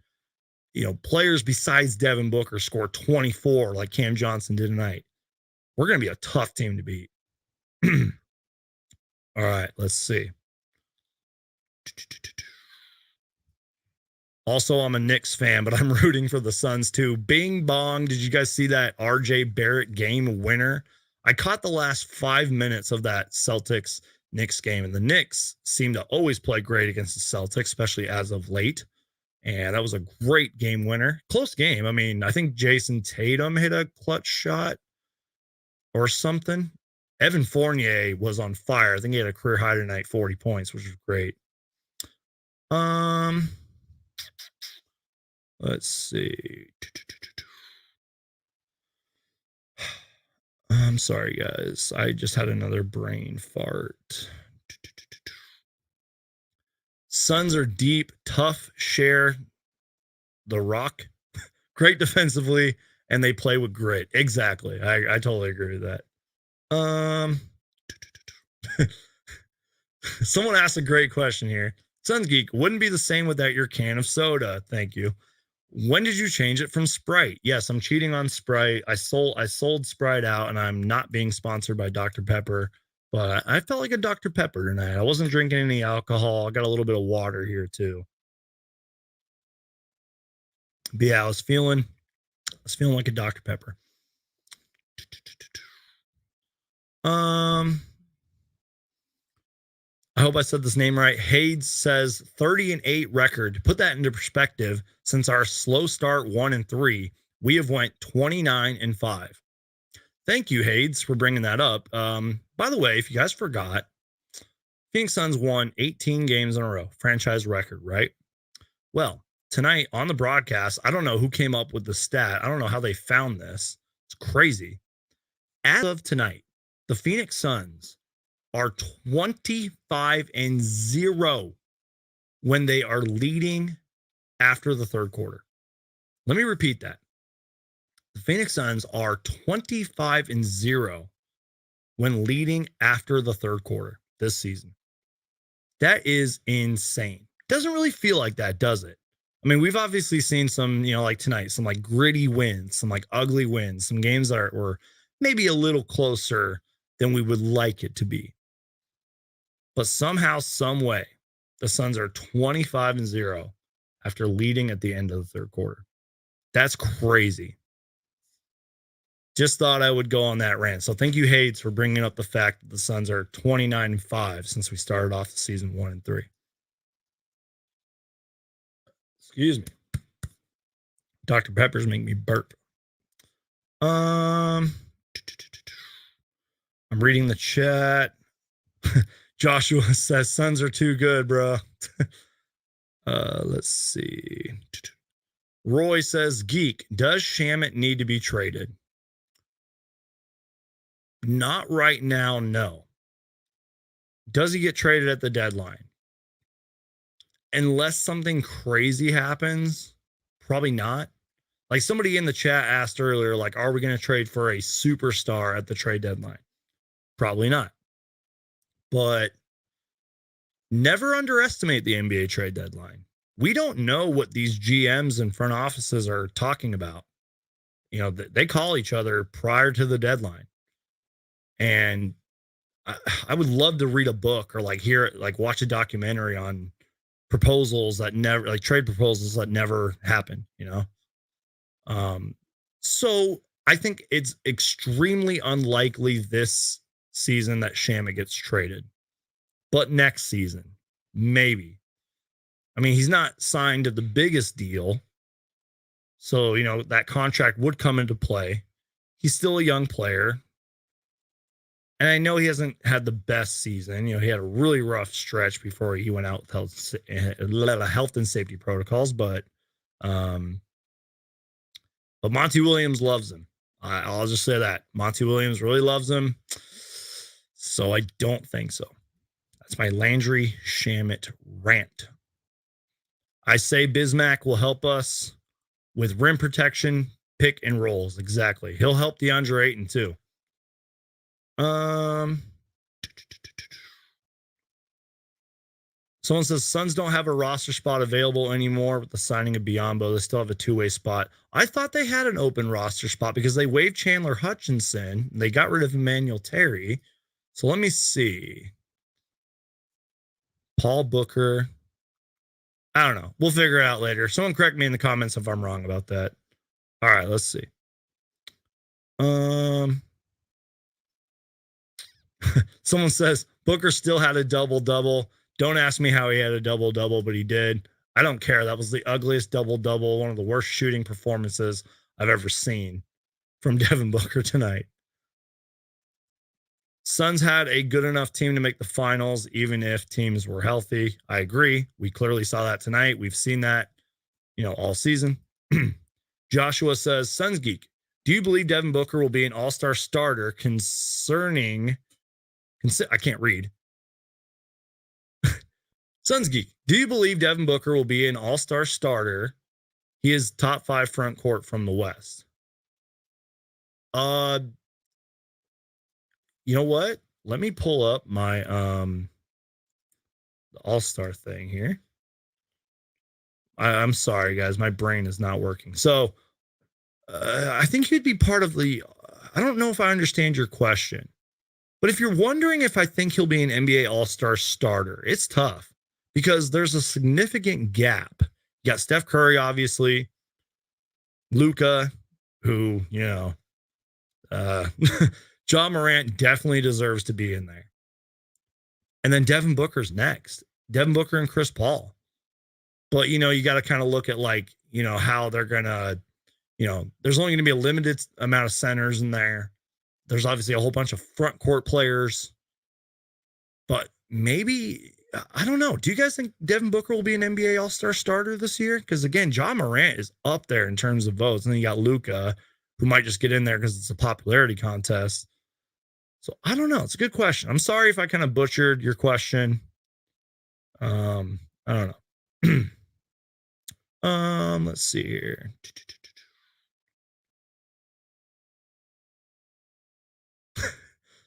players besides Devin Booker score 24 like Cam Johnson did tonight, we're going to be a tough team to beat. All right, let's see. Also, I'm a Knicks fan, but I'm rooting for the Suns too. Bing bong. Did you guys see that RJ Barrett game winner? I caught the last 5 minutes of that Celtics Knicks game, and the Knicks seem to always play great against the Celtics, especially as of late. And that was a great game winner. Close game. I mean, I think Jason Tatum hit a clutch shot or something. Evan Fournier was on fire. I think he had a career high tonight, 40 points, which was great. Let's see. I'm sorry, guys. I just had another brain fart. Suns are deep, tough, share the rock. Great defensively, and they play with grit. Exactly. I totally agree with that. Someone asked a great question here. Suns Geek, wouldn't be the same without your can of soda. Thank you. When did you change it from Sprite? Yes, I'm cheating on Sprite. I sold Sprite out, and I'm not being sponsored by Dr. Pepper. But I felt like a Dr. Pepper tonight. I wasn't drinking any alcohol. I got a little bit of water here too. But yeah, I was feeling like a Dr. Pepper. I hope I said this name right. Hades says 30-8 record. To put that into perspective, since our slow start 1-3, we have went 29-5. Thank you, Hades, for bringing that up. By the way, if you guys forgot, Phoenix Suns won 18 games in a row, franchise record, right? Well, tonight on the broadcast, I don't know who came up with the stat. I don't know how they found this. It's crazy. As of tonight, the Phoenix Suns are 25-0 when they are leading after the third quarter. Let me repeat that. The Phoenix Suns are 25-0 when leading after the third quarter this season. That is insane. Doesn't really feel like that, does it? I mean, we've obviously seen some, like tonight, some like gritty wins, some like ugly wins, some games that were maybe a little closer than we would like it to be. But somehow, some way, the Suns are 25-0 after leading at the end of the third quarter. That's crazy. Just thought I would go on that rant. So thank you, Hades, for bringing up the fact that the Suns are 29-5 since we started off the season 1-3. Excuse me. Dr. Pepper's make me burp. I'm reading the chat. Joshua says Suns are too good, bro. Let's see. Roy says, Geek, does Shamet need to be traded? Not right now, no. Does he get traded at the deadline? Unless something crazy happens, Probably not. Like somebody in the chat asked earlier, like, are we going to trade for a superstar at the trade deadline? Probably not. But never underestimate the NBA trade deadline. We don't know what these GMs and front offices are talking about. You know, they call each other prior to the deadline. And I would love to read a book or like hear it, like watch a documentary on proposals that never, like trade proposals that never happen, you know? So I think it's extremely unlikely this season that Shamit gets traded, but next season, maybe. I mean, he's not signed to the biggest deal. So, you know, that contract would come into play. He's still a young player. And I know he hasn't had the best season. You know, he had a really rough stretch before he went out with health and safety protocols, but Monty Williams loves him. I'll just say that. Monty Williams really loves him. So I don't think so. That's my Landry Shamit rant. I say Bismack will help us with rim protection, pick and rolls. Exactly. He'll help DeAndre Ayton too. Someone says Suns don't have a roster spot available anymore with the signing of Biyombo. They still have a two-way spot. I thought they had an open roster spot because they waived Chandler Hutchinson. They got rid of Emmanuel Terry. So let me see. Paul Booker. I don't know. We'll figure it out later. Someone correct me in the comments if I'm wrong about that. All right, let's see. Someone says Booker still had a double-double. Don't ask me how he had a double-double, but he did. I don't care. That was the ugliest double-double, one of the worst shooting performances I've ever seen from Devin Booker tonight. Suns had a good enough team to make the finals, even if teams were healthy. I agree. We clearly saw that tonight. We've seen that, you know, all season. Joshua says, Suns Geek, do you believe Devin Booker will be an all-star starter I can't read. Suns Geek, do you believe Devin Booker will be an all-star starter? He is top 5 front court from the West. You know what? Let me pull up my all-star thing here. I'm sorry, guys. My brain is not working. So I think he'd be part of the. I don't know if I understand your question, but if you're wondering if I think he'll be an NBA all-star starter, it's tough because there's a significant gap. You got Steph Curry, obviously, Luka, who, you know, Ja Morant definitely deserves to be in there. And then Devin Booker's next. Devin Booker and Chris Paul. But, you know, you got to kind of look at, like, you know, how they're going to, you know, there's only going to be a limited amount of centers in there. There's obviously a whole bunch of front court players. But maybe, I don't know. Do you guys think Devin Booker will be an NBA All-Star starter this year? Because, again, Ja Morant is up there in terms of votes. And then you got Luka, who might just get in there because it's a popularity contest. So I don't know. It's a good question. I'm sorry if I kind of butchered your question. I don't know. Let's see here.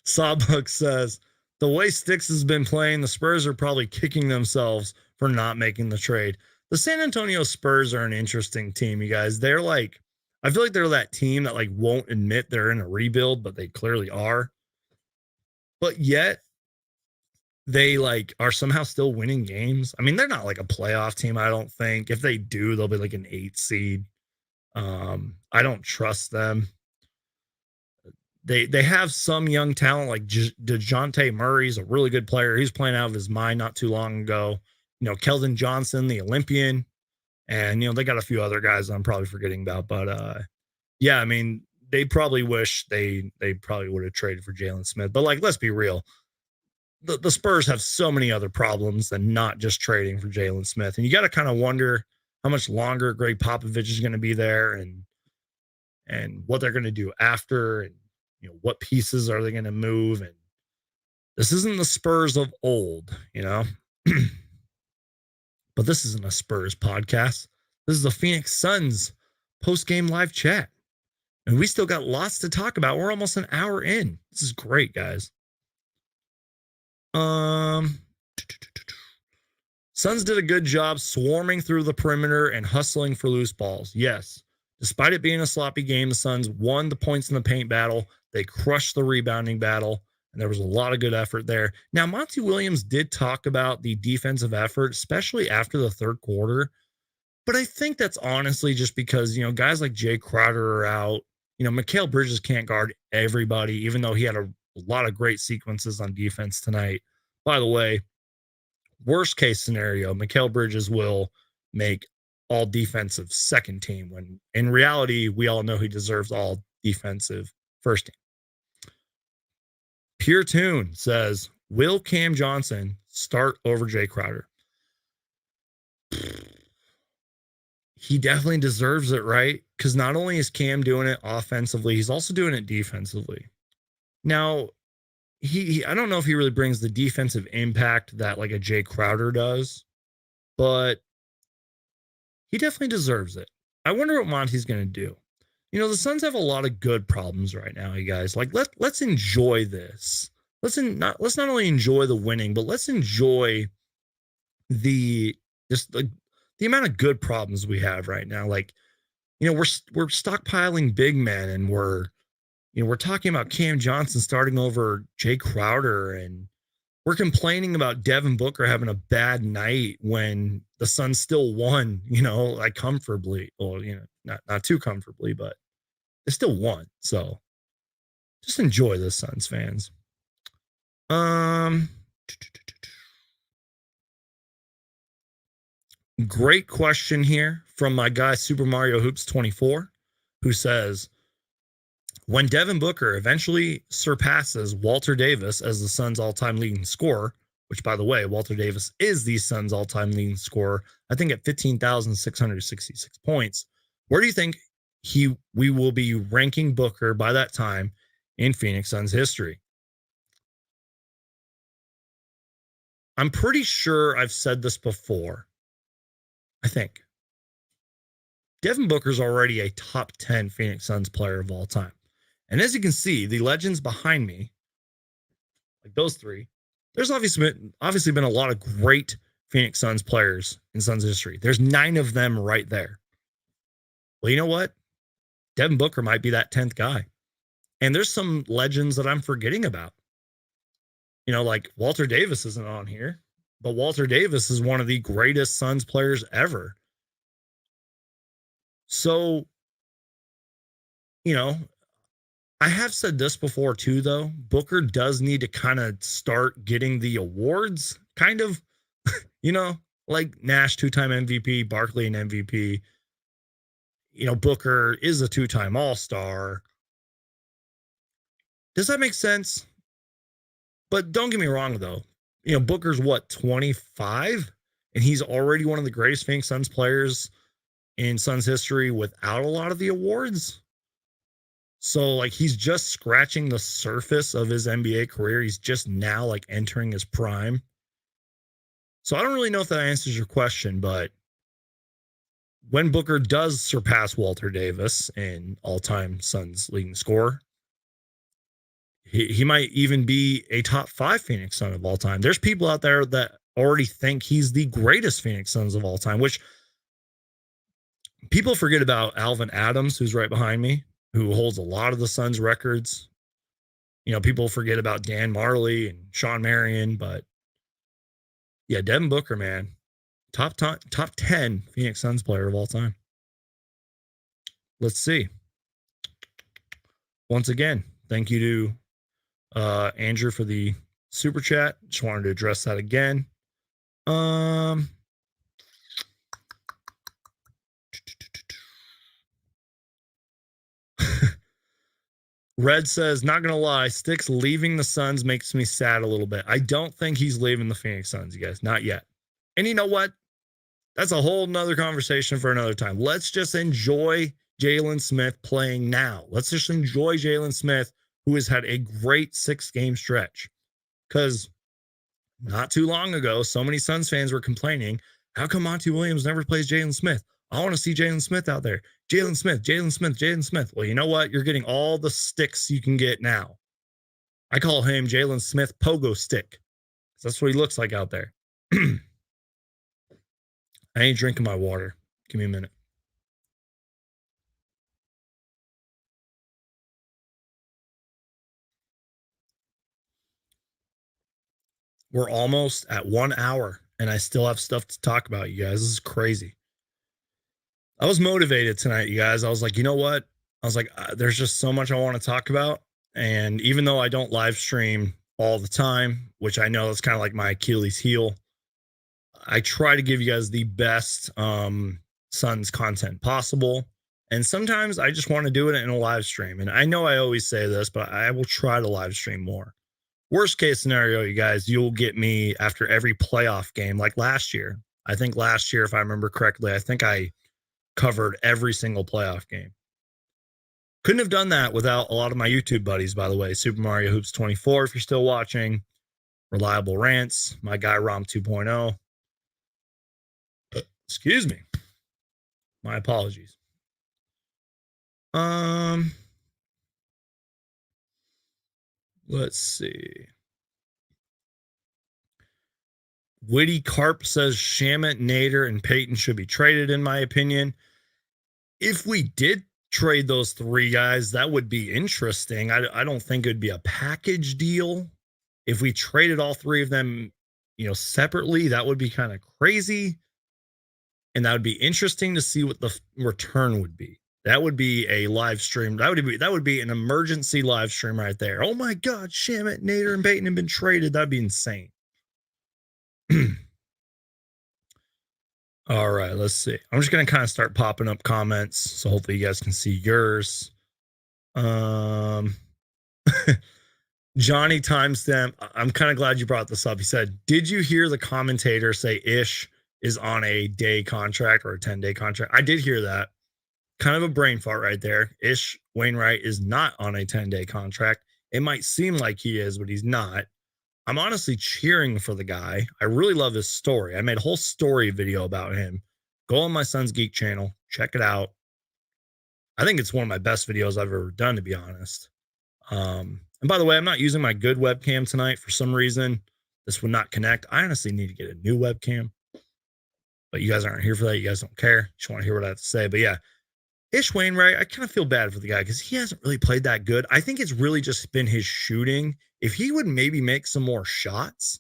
Sawbuck says, the way Sticks has been playing, the Spurs are probably kicking themselves for not making the trade. The San Antonio Spurs are an interesting team, you guys. They're like, I feel like they're that team that like won't admit they're in a rebuild, but they clearly are. But yet they like are somehow still winning games. I mean, they're not like a playoff team, I don't think. If they do, they'll be like an 8 seed. I don't trust them. They have some young talent like DeJounte Murray's a really good player. He's playing out of his mind not too long ago. You know, Keldon Johnson, the Olympian, and you know, they got a few other guys I'm probably forgetting about. But yeah, I mean, they probably wish they probably would have traded for Jalen Smith. But like, let's be real. The Spurs have so many other problems than not just trading for Jalen Smith. And you got to kind of wonder how much longer Greg Popovich is going to be there and what they're going to do after, and you know, what pieces are they going to move? And this isn't the Spurs of old, you know, but this isn't a Spurs podcast. This is the Phoenix Suns post-game live chat. And we still got lots to talk about. We're almost an hour in. This is great, guys. Suns did a good job swarming through the perimeter and hustling for loose balls. Yes. Despite it being a sloppy game, the Suns won the points in the paint battle. They crushed the rebounding battle, and there was a lot of good effort there. Now, Monty Williams did talk about the defensive effort, especially after the third quarter. But I think that's honestly just because, guys like Jay Crowder are out. Mikal Bridges can't guard everybody, even though he had a lot of great sequences on defense tonight. By the way, worst case scenario, Mikal Bridges will make all defensive second team when in reality, we all know he deserves all defensive first team. Pure Tune says, will Cam Johnson start over Jay Crowder? He definitely deserves it, right? Because not only is Cam doing it offensively, he's also doing it defensively. Now, I don't know if he really brings the defensive impact that like a Jay Crowder does, but he definitely deserves it. I wonder what Monty's going to do. The Suns have a lot of good problems right now, you guys. Like let's enjoy this. Let's not only enjoy the winning, but let's enjoy the amount of good problems we have right now. Like, we're stockpiling big men, and we're talking about Cam Johnson starting over Jay Crowder, and we're complaining about Devin Booker having a bad night when the Suns still won, like comfortably. Well, not too comfortably, but they still won. So just enjoy this, Suns fans. Great question here from my guy Super Mario Hoops 24, who says, when Devin Booker eventually surpasses Walter Davis as the Suns' all-time leading scorer, which, by the way, Walter Davis is the Suns' all-time leading scorer, I think at 15,666 points, where do you think we will be ranking Booker by that time in Phoenix Suns history? I'm pretty sure I've said this before. I think Devin Booker's already a top 10 Phoenix Suns player of all time. And as you can see, the legends behind me, like those three, there's obviously been a lot of great Phoenix Suns players in Suns history. There's 9 of them right there. Well, you know what? Devin Booker might be that 10th guy. And there's some legends that I'm forgetting about. Like Walter Davis isn't on here, but Walter Davis is one of the greatest Suns players ever. So, I have said this before too, though. Booker does need to kind of start getting the awards, kind of, like Nash 2-time MVP, Barkley an MVP. Booker is a 2-time All-Star. Does that make sense? But don't get me wrong, though. Booker's what, 25? And he's already one of the greatest Phoenix Suns players in Suns history without a lot of the awards. So, like, he's just scratching the surface of his NBA career. He's just now, like, entering his prime. So I don't really know if that answers your question, but when Booker does surpass Walter Davis in all-time Suns leading scorer, he might even be a top 5 Phoenix Sun of all time. There's people out there that already think he's the greatest Phoenix Suns of all time, which people forget about Alvin Adams, who's right behind me, who holds a lot of the Suns records. People forget about Dan Marley and Sean Marion, but yeah, Devin Booker, man, top 10 Phoenix Suns player of all time. Let's see. Once again, thank you to Andrew for the super chat. Just wanted to address that again. Red says, not gonna lie, Sticks leaving the Suns makes me sad a little bit. I don't think he's leaving the Phoenix Suns, you guys. Not yet. And you know what? That's a whole nother conversation for another time. Let's just enjoy Jalen Smith playing now. Let's just enjoy Jalen Smith, who has had a great 6-game stretch. Because not too long ago, so many Suns fans were complaining, how come Monty Williams never plays Jalen Smith? I want to see Jalen Smith out there. Jalen Smith, Jalen Smith, Jalen Smith. Well, you know what? You're getting all the sticks you can get now. I call him Jalen Smith Pogo Stick. That's what he looks like out there. I ain't drinking my water. Give me a minute. We're almost at 1 hour and I still have stuff to talk about, you guys. This is crazy. I was motivated tonight, you guys. I was like, you know what? I was like, there's just so much I want to talk about. And even though I don't live stream all the time, which I know is kind of like my Achilles heel, I try to give you guys the best Suns content possible. And sometimes I just want to do it in a live stream. And I know I always say this, but I will try to live stream more. Worst case scenario, you guys, you'll get me after every playoff game like last year. I think last year, if I remember correctly, I think I covered every single playoff game. Couldn't have done that without a lot of my YouTube buddies, by the way. Super Mario Hoops 24, if you're still watching. Reliable Rants, my guy Rom 2.0. Excuse me. My apologies. Let's see. Witty Carp says Shamit, Nader, and Peyton should be traded, in my opinion. If we did trade those three guys, that would be interesting. I don't think it would be a package deal. If we traded all three of them, separately, that would be kind of crazy. And that would be interesting to see what the return would be. That would be a live stream. That would be an emergency live stream right there. Oh my God, Shamit, Nader, and Peyton have been traded. That'd be insane. All right, let's see. I'm just going to kind of start popping up comments, so hopefully you guys can see yours. Johnny Timestamp, I'm kind of glad you brought this up. He said, did you hear the commentator say Ish is on a day contract or a 10-day contract? I did hear that. Kind of a brain fart right there. Ish Wainwright is not on a 10-day contract. It might seem like he is, but he's not. I'm honestly cheering for the guy. I really love his story. I made a whole story video about him. Go on my son's Geek channel. Check it out. I think it's one of my best videos I've ever done, to be honest. And by the way, I'm not using my good webcam tonight. For some reason, this would not connect. I honestly need to get a new webcam. But you guys aren't here for that. You guys don't care. Just want to hear what I have to say. But yeah, Ish Wainwright, I kind of feel bad for the guy because he hasn't really played that good. I think it's really just been his shooting. If he would maybe make some more shots,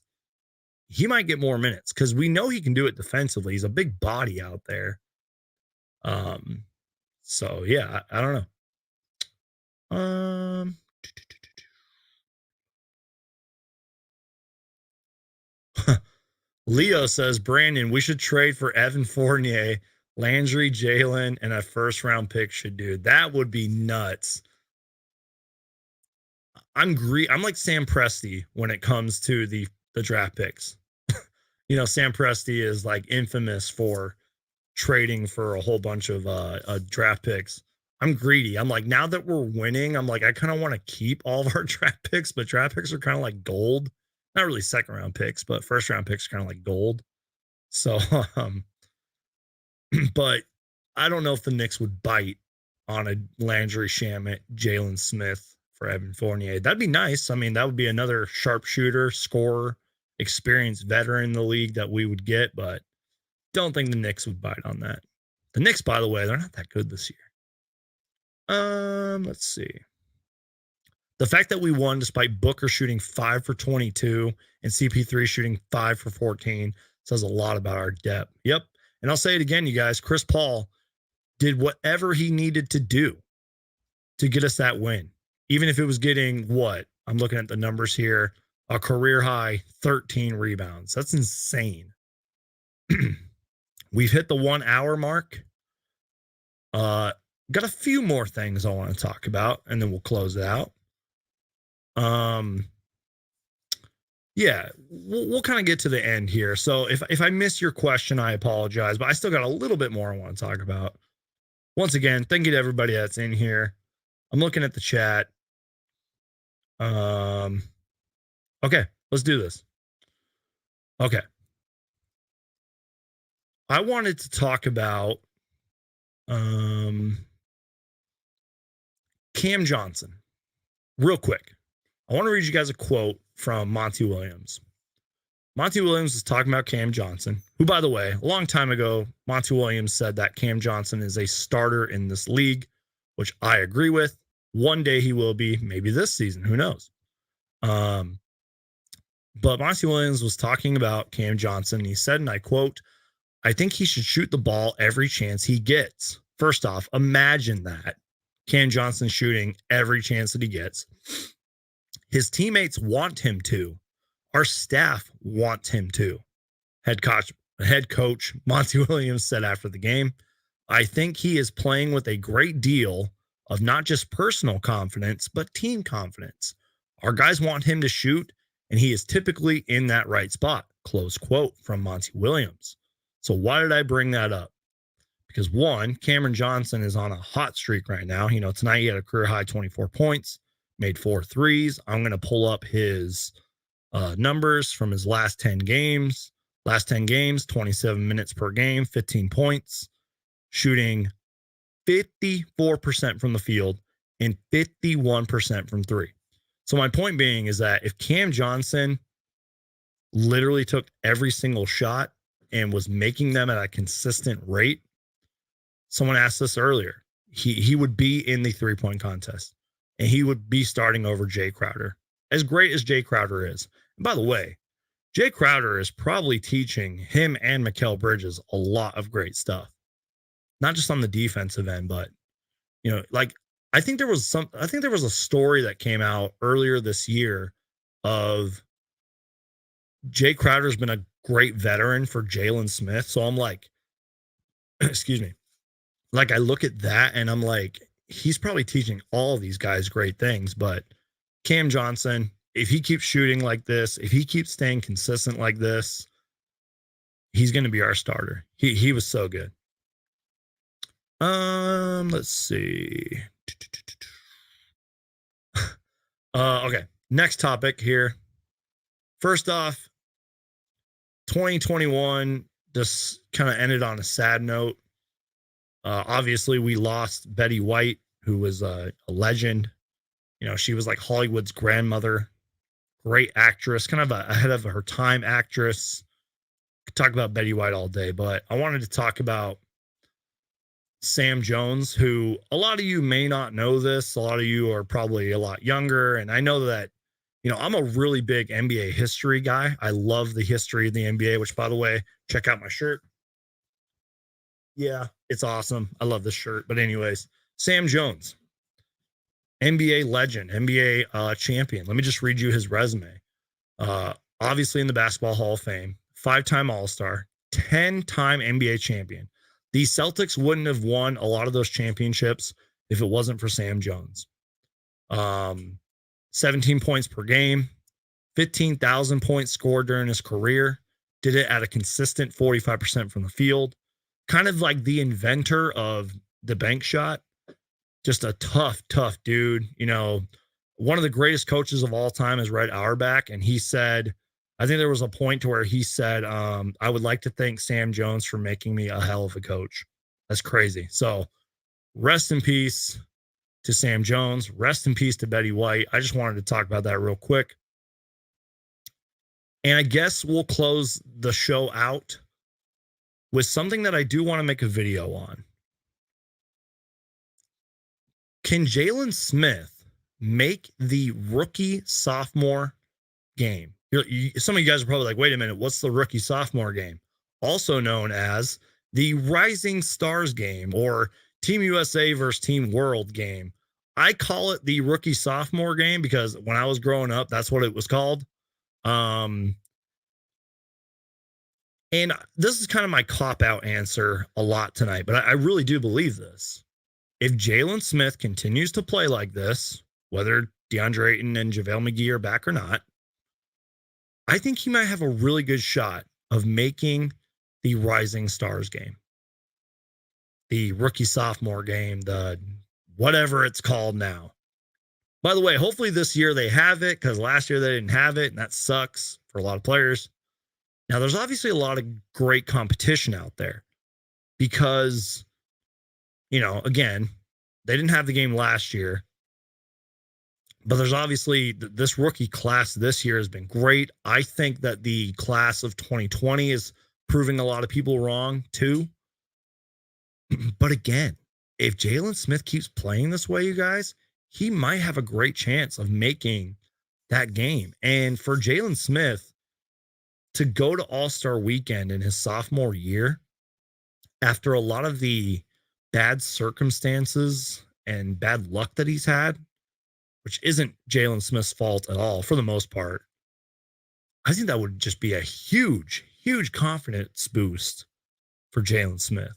he might get more minutes because we know he can do it defensively. He's a big body out there. So yeah, I don't know. Leo says, Brandon, we should trade for Evan Fournier, Landry, Jalen, and a first round pick should do. That would be nuts. I'm like Sam Presti when it comes to the draft picks. Sam Presti is like infamous for trading for a whole bunch of draft picks. I'm greedy. I'm like, now that we're winning, I'm like, I kind of want to keep all of our draft picks, but draft picks are kind of like gold. Not really second round picks, but first round picks are kind of like gold. So, but I don't know if the Knicks would bite on a Landry Shamet, Jalen Smith for Evan Fournier. That'd be nice. I mean, that would be another sharpshooter, scorer, experienced veteran in the league that we would get, but don't think the Knicks would bite on that. The Knicks, by the way, they're not that good this year. Let's see. The fact that we won despite Booker shooting 5 for 22 and CP3 shooting 5 for 14 says a lot about our depth. Yep. And I'll say it again, you guys. Chris Paul did whatever he needed to do to get us that win. Even if it was getting what? I'm looking at the numbers here. A career high 13 rebounds. That's insane. We've hit the 1 hour mark. Got a few more things I want to talk about, and then we'll close it out. Yeah, we'll kind of get to the end here. So if I miss your question, I apologize, but I still got a little bit more I want to talk about. Once again, thank you to everybody that's in here. I'm looking at the chat. Okay, let's do this. Okay. I wanted to talk about Cam Johnson. Real quick, I want to read you guys a quote from Monty Williams. Monty Williams is talking about Cam Johnson, who, by the way, a long time ago, Monty Williams said that Cam Johnson is a starter in this league, which I agree with. One day he will be, maybe this season, who knows? But Monty Williams was talking about Cam Johnson. He said, and I quote, "I think he should shoot the ball every chance he gets." First off, imagine that. Cam Johnson shooting every chance that he gets. His teammates want him to. Our staff wants him to. Head coach Monty Williams said after the game, "I think he is playing with a great deal of not just personal confidence, but team confidence. Our guys want him to shoot, and he is typically in that right spot." Close quote from Monty Williams. So why did I bring that up? Because one, Cameron Johnson is on a hot streak right now. You know, tonight he had a career high 24 points, made 4 threes. I'm going to pull up his numbers from his last 10 games. Last 10 games, 27 minutes per game, 15 points, shooting 54% from the field and 51% from three. So my point being is that if Cam Johnson literally took every single shot and was making them at a consistent rate, someone asked this earlier, he would be in the 3-point contest and he would be starting over Jay Crowder. As great as Jay Crowder is. And by the way, Jay Crowder is probably teaching him and Mikal Bridges a lot of great stuff. Not just on the defensive end, but you know, like I think there was a story that came out earlier this year of Jay Crowder's been a great veteran for Jalen Smith. So I'm like, excuse me. Like I look at that and I'm like, he's probably teaching all these guys great things, but Cam Johnson, if he keeps shooting like this, if he keeps staying consistent like this, he's going to be our starter. He was so good. Let's see. Okay. Next topic here. First off, 2021 just kind of ended on a sad note. Obviously, we lost Betty White, who was a legend. You know, she was like Hollywood's grandmother, great actress, kind of ahead of her time actress. Could talk about Betty White all day, but I wanted to talk about Sam Jones, who a lot of you may not know this. A lot of you are probably a lot younger. And I know that, you know, I'm a really big NBA history guy. I love the history of the NBA, which, by the way, check out my shirt. Yeah, it's awesome. I love this shirt. But anyways, Sam Jones, NBA legend, NBA champion. Let me just read you his resume. Obviously in the Basketball Hall of Fame, 5-time All-Star, 10-time NBA champion. The Celtics wouldn't have won a lot of those championships if it wasn't for Sam Jones. 17 points per game, 15,000 points scored during his career, did it at a consistent 45% from the field. Kind of like the inventor of the bank shot. Just a tough dude. You know, one of the greatest coaches of all time is Red Auerbach. And he said, I think there was a point to where he said, I would like to thank Sam Jones for making me a hell of a coach. That's crazy. So rest in peace to Sam Jones. Rest in peace to Betty White. I just wanted to talk about that real quick. And I guess we'll close the show out with something that I do want to make a video on. Can Jalen Smith make the rookie sophomore game? Some of you guys are probably like, wait a minute, what's the rookie sophomore game? Also known as the Rising Stars game or Team USA versus Team World game. I call it the rookie sophomore game because when I was growing up, that's what it was called. And this is kind of my cop-out answer a lot tonight, but I really do believe this. If Jalen Smith continues to play like this, whether DeAndre Ayton and JaVale McGee are back or not, I think he might have a really good shot of making the Rising Stars game. The rookie sophomore game, the whatever it's called now. By the way, hopefully this year they have it because last year they didn't have it, and that sucks for a lot of players. Now, there's obviously a lot of great competition out there because again, they didn't have the game last year, but there's obviously this rookie class this year has been great. I think that the class of 2020 is proving a lot of people wrong too. But again, if Jalen Smith keeps playing this way, you guys, he might have a great chance of making that game. And for Jalen Smith to go to All-Star weekend in his sophomore year, after a lot of the bad circumstances and bad luck that he's had, which isn't Jalen Smith's fault at all for the most part, I think that would just be a huge, huge confidence boost for Jalen Smith.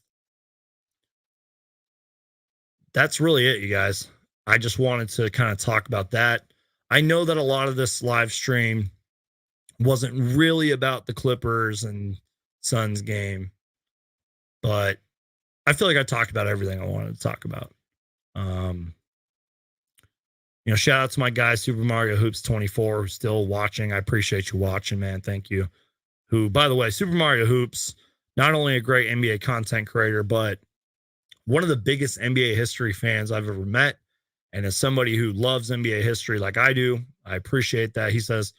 That's really it, you guys. I just wanted to kind of talk about that. I know that a lot of this live stream wasn't really about the Clippers and Suns game, but I feel like I talked about everything I wanted to talk about. Shout out to my guy, Super Mario Hoops 24, who's still watching. I appreciate you watching, man. Thank you. Who, by the way, Super Mario Hoops, not only a great NBA content creator, but one of the biggest NBA history fans I've ever met. And as somebody who loves NBA history like I do, I appreciate that. He says,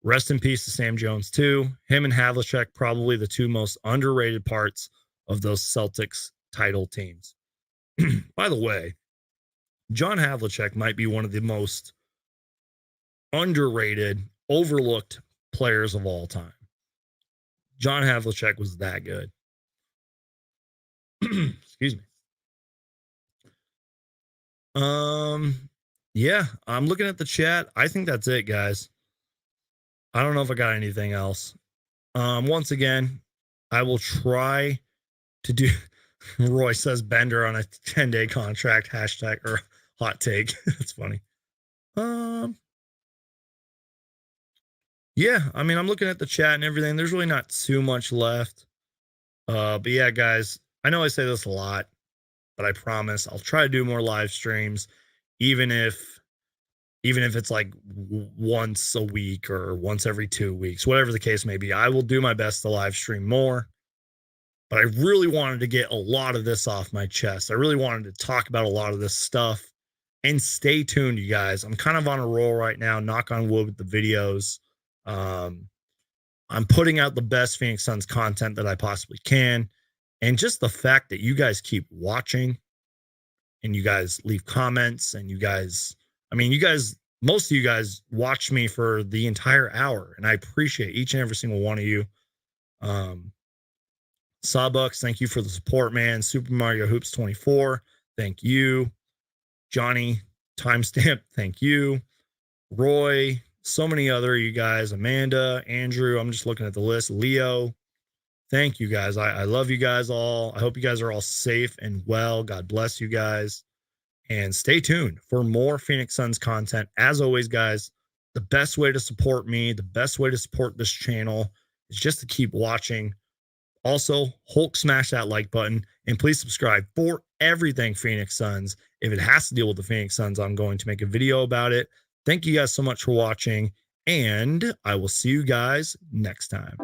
rest in peace to Sam Jones, too. Him and Havlicek, probably the two most underrated parts of those Celtics title teams. By the way, John Havlicek might be one of the most underrated, overlooked players of all time. John Havlicek was that good. Excuse me. Yeah, I'm looking at the chat. I think that's it, guys. I don't know if I got anything else. Once again, I will try to do Roy says Bender on a 10-day contract, hashtag or hot take. That's funny. Yeah, I mean, I'm looking at the chat and everything. There's really not too much left. But yeah, guys, I know I say this a lot, but I promise I'll try to do more live streams, even if it's like once a week or once every 2 weeks, whatever the case may be. I will do my best to live stream more. But I really wanted to get a lot of this off my chest. I really wanted to talk about a lot of this stuff. And stay tuned, you guys. I'm kind of on a roll right now, knock on wood with the videos. I'm putting out the best Phoenix Suns content that I possibly can. And just the fact that you guys keep watching and you guys leave comments and most of you guys watch me for the entire hour. And I appreciate each and every single one of you. Sawbucks, thank you for the support, man. Super Mario Hoops 24, thank you. Johnny Timestamp, thank you. Roy, so many other you guys. Amanda, Andrew, I'm just looking at the list. Leo, thank you guys. I love you guys all. I hope you guys are all safe and well. God bless you guys. And stay tuned for more Phoenix Suns content. As always, guys, the best way to support me, the best way to support this channel is just to keep watching. Also, Hulk smash that like button and please subscribe for everything Phoenix Suns. If it has to deal with the Phoenix Suns, I'm going to make a video about it. Thank you guys so much for watching, and I will see you guys next time.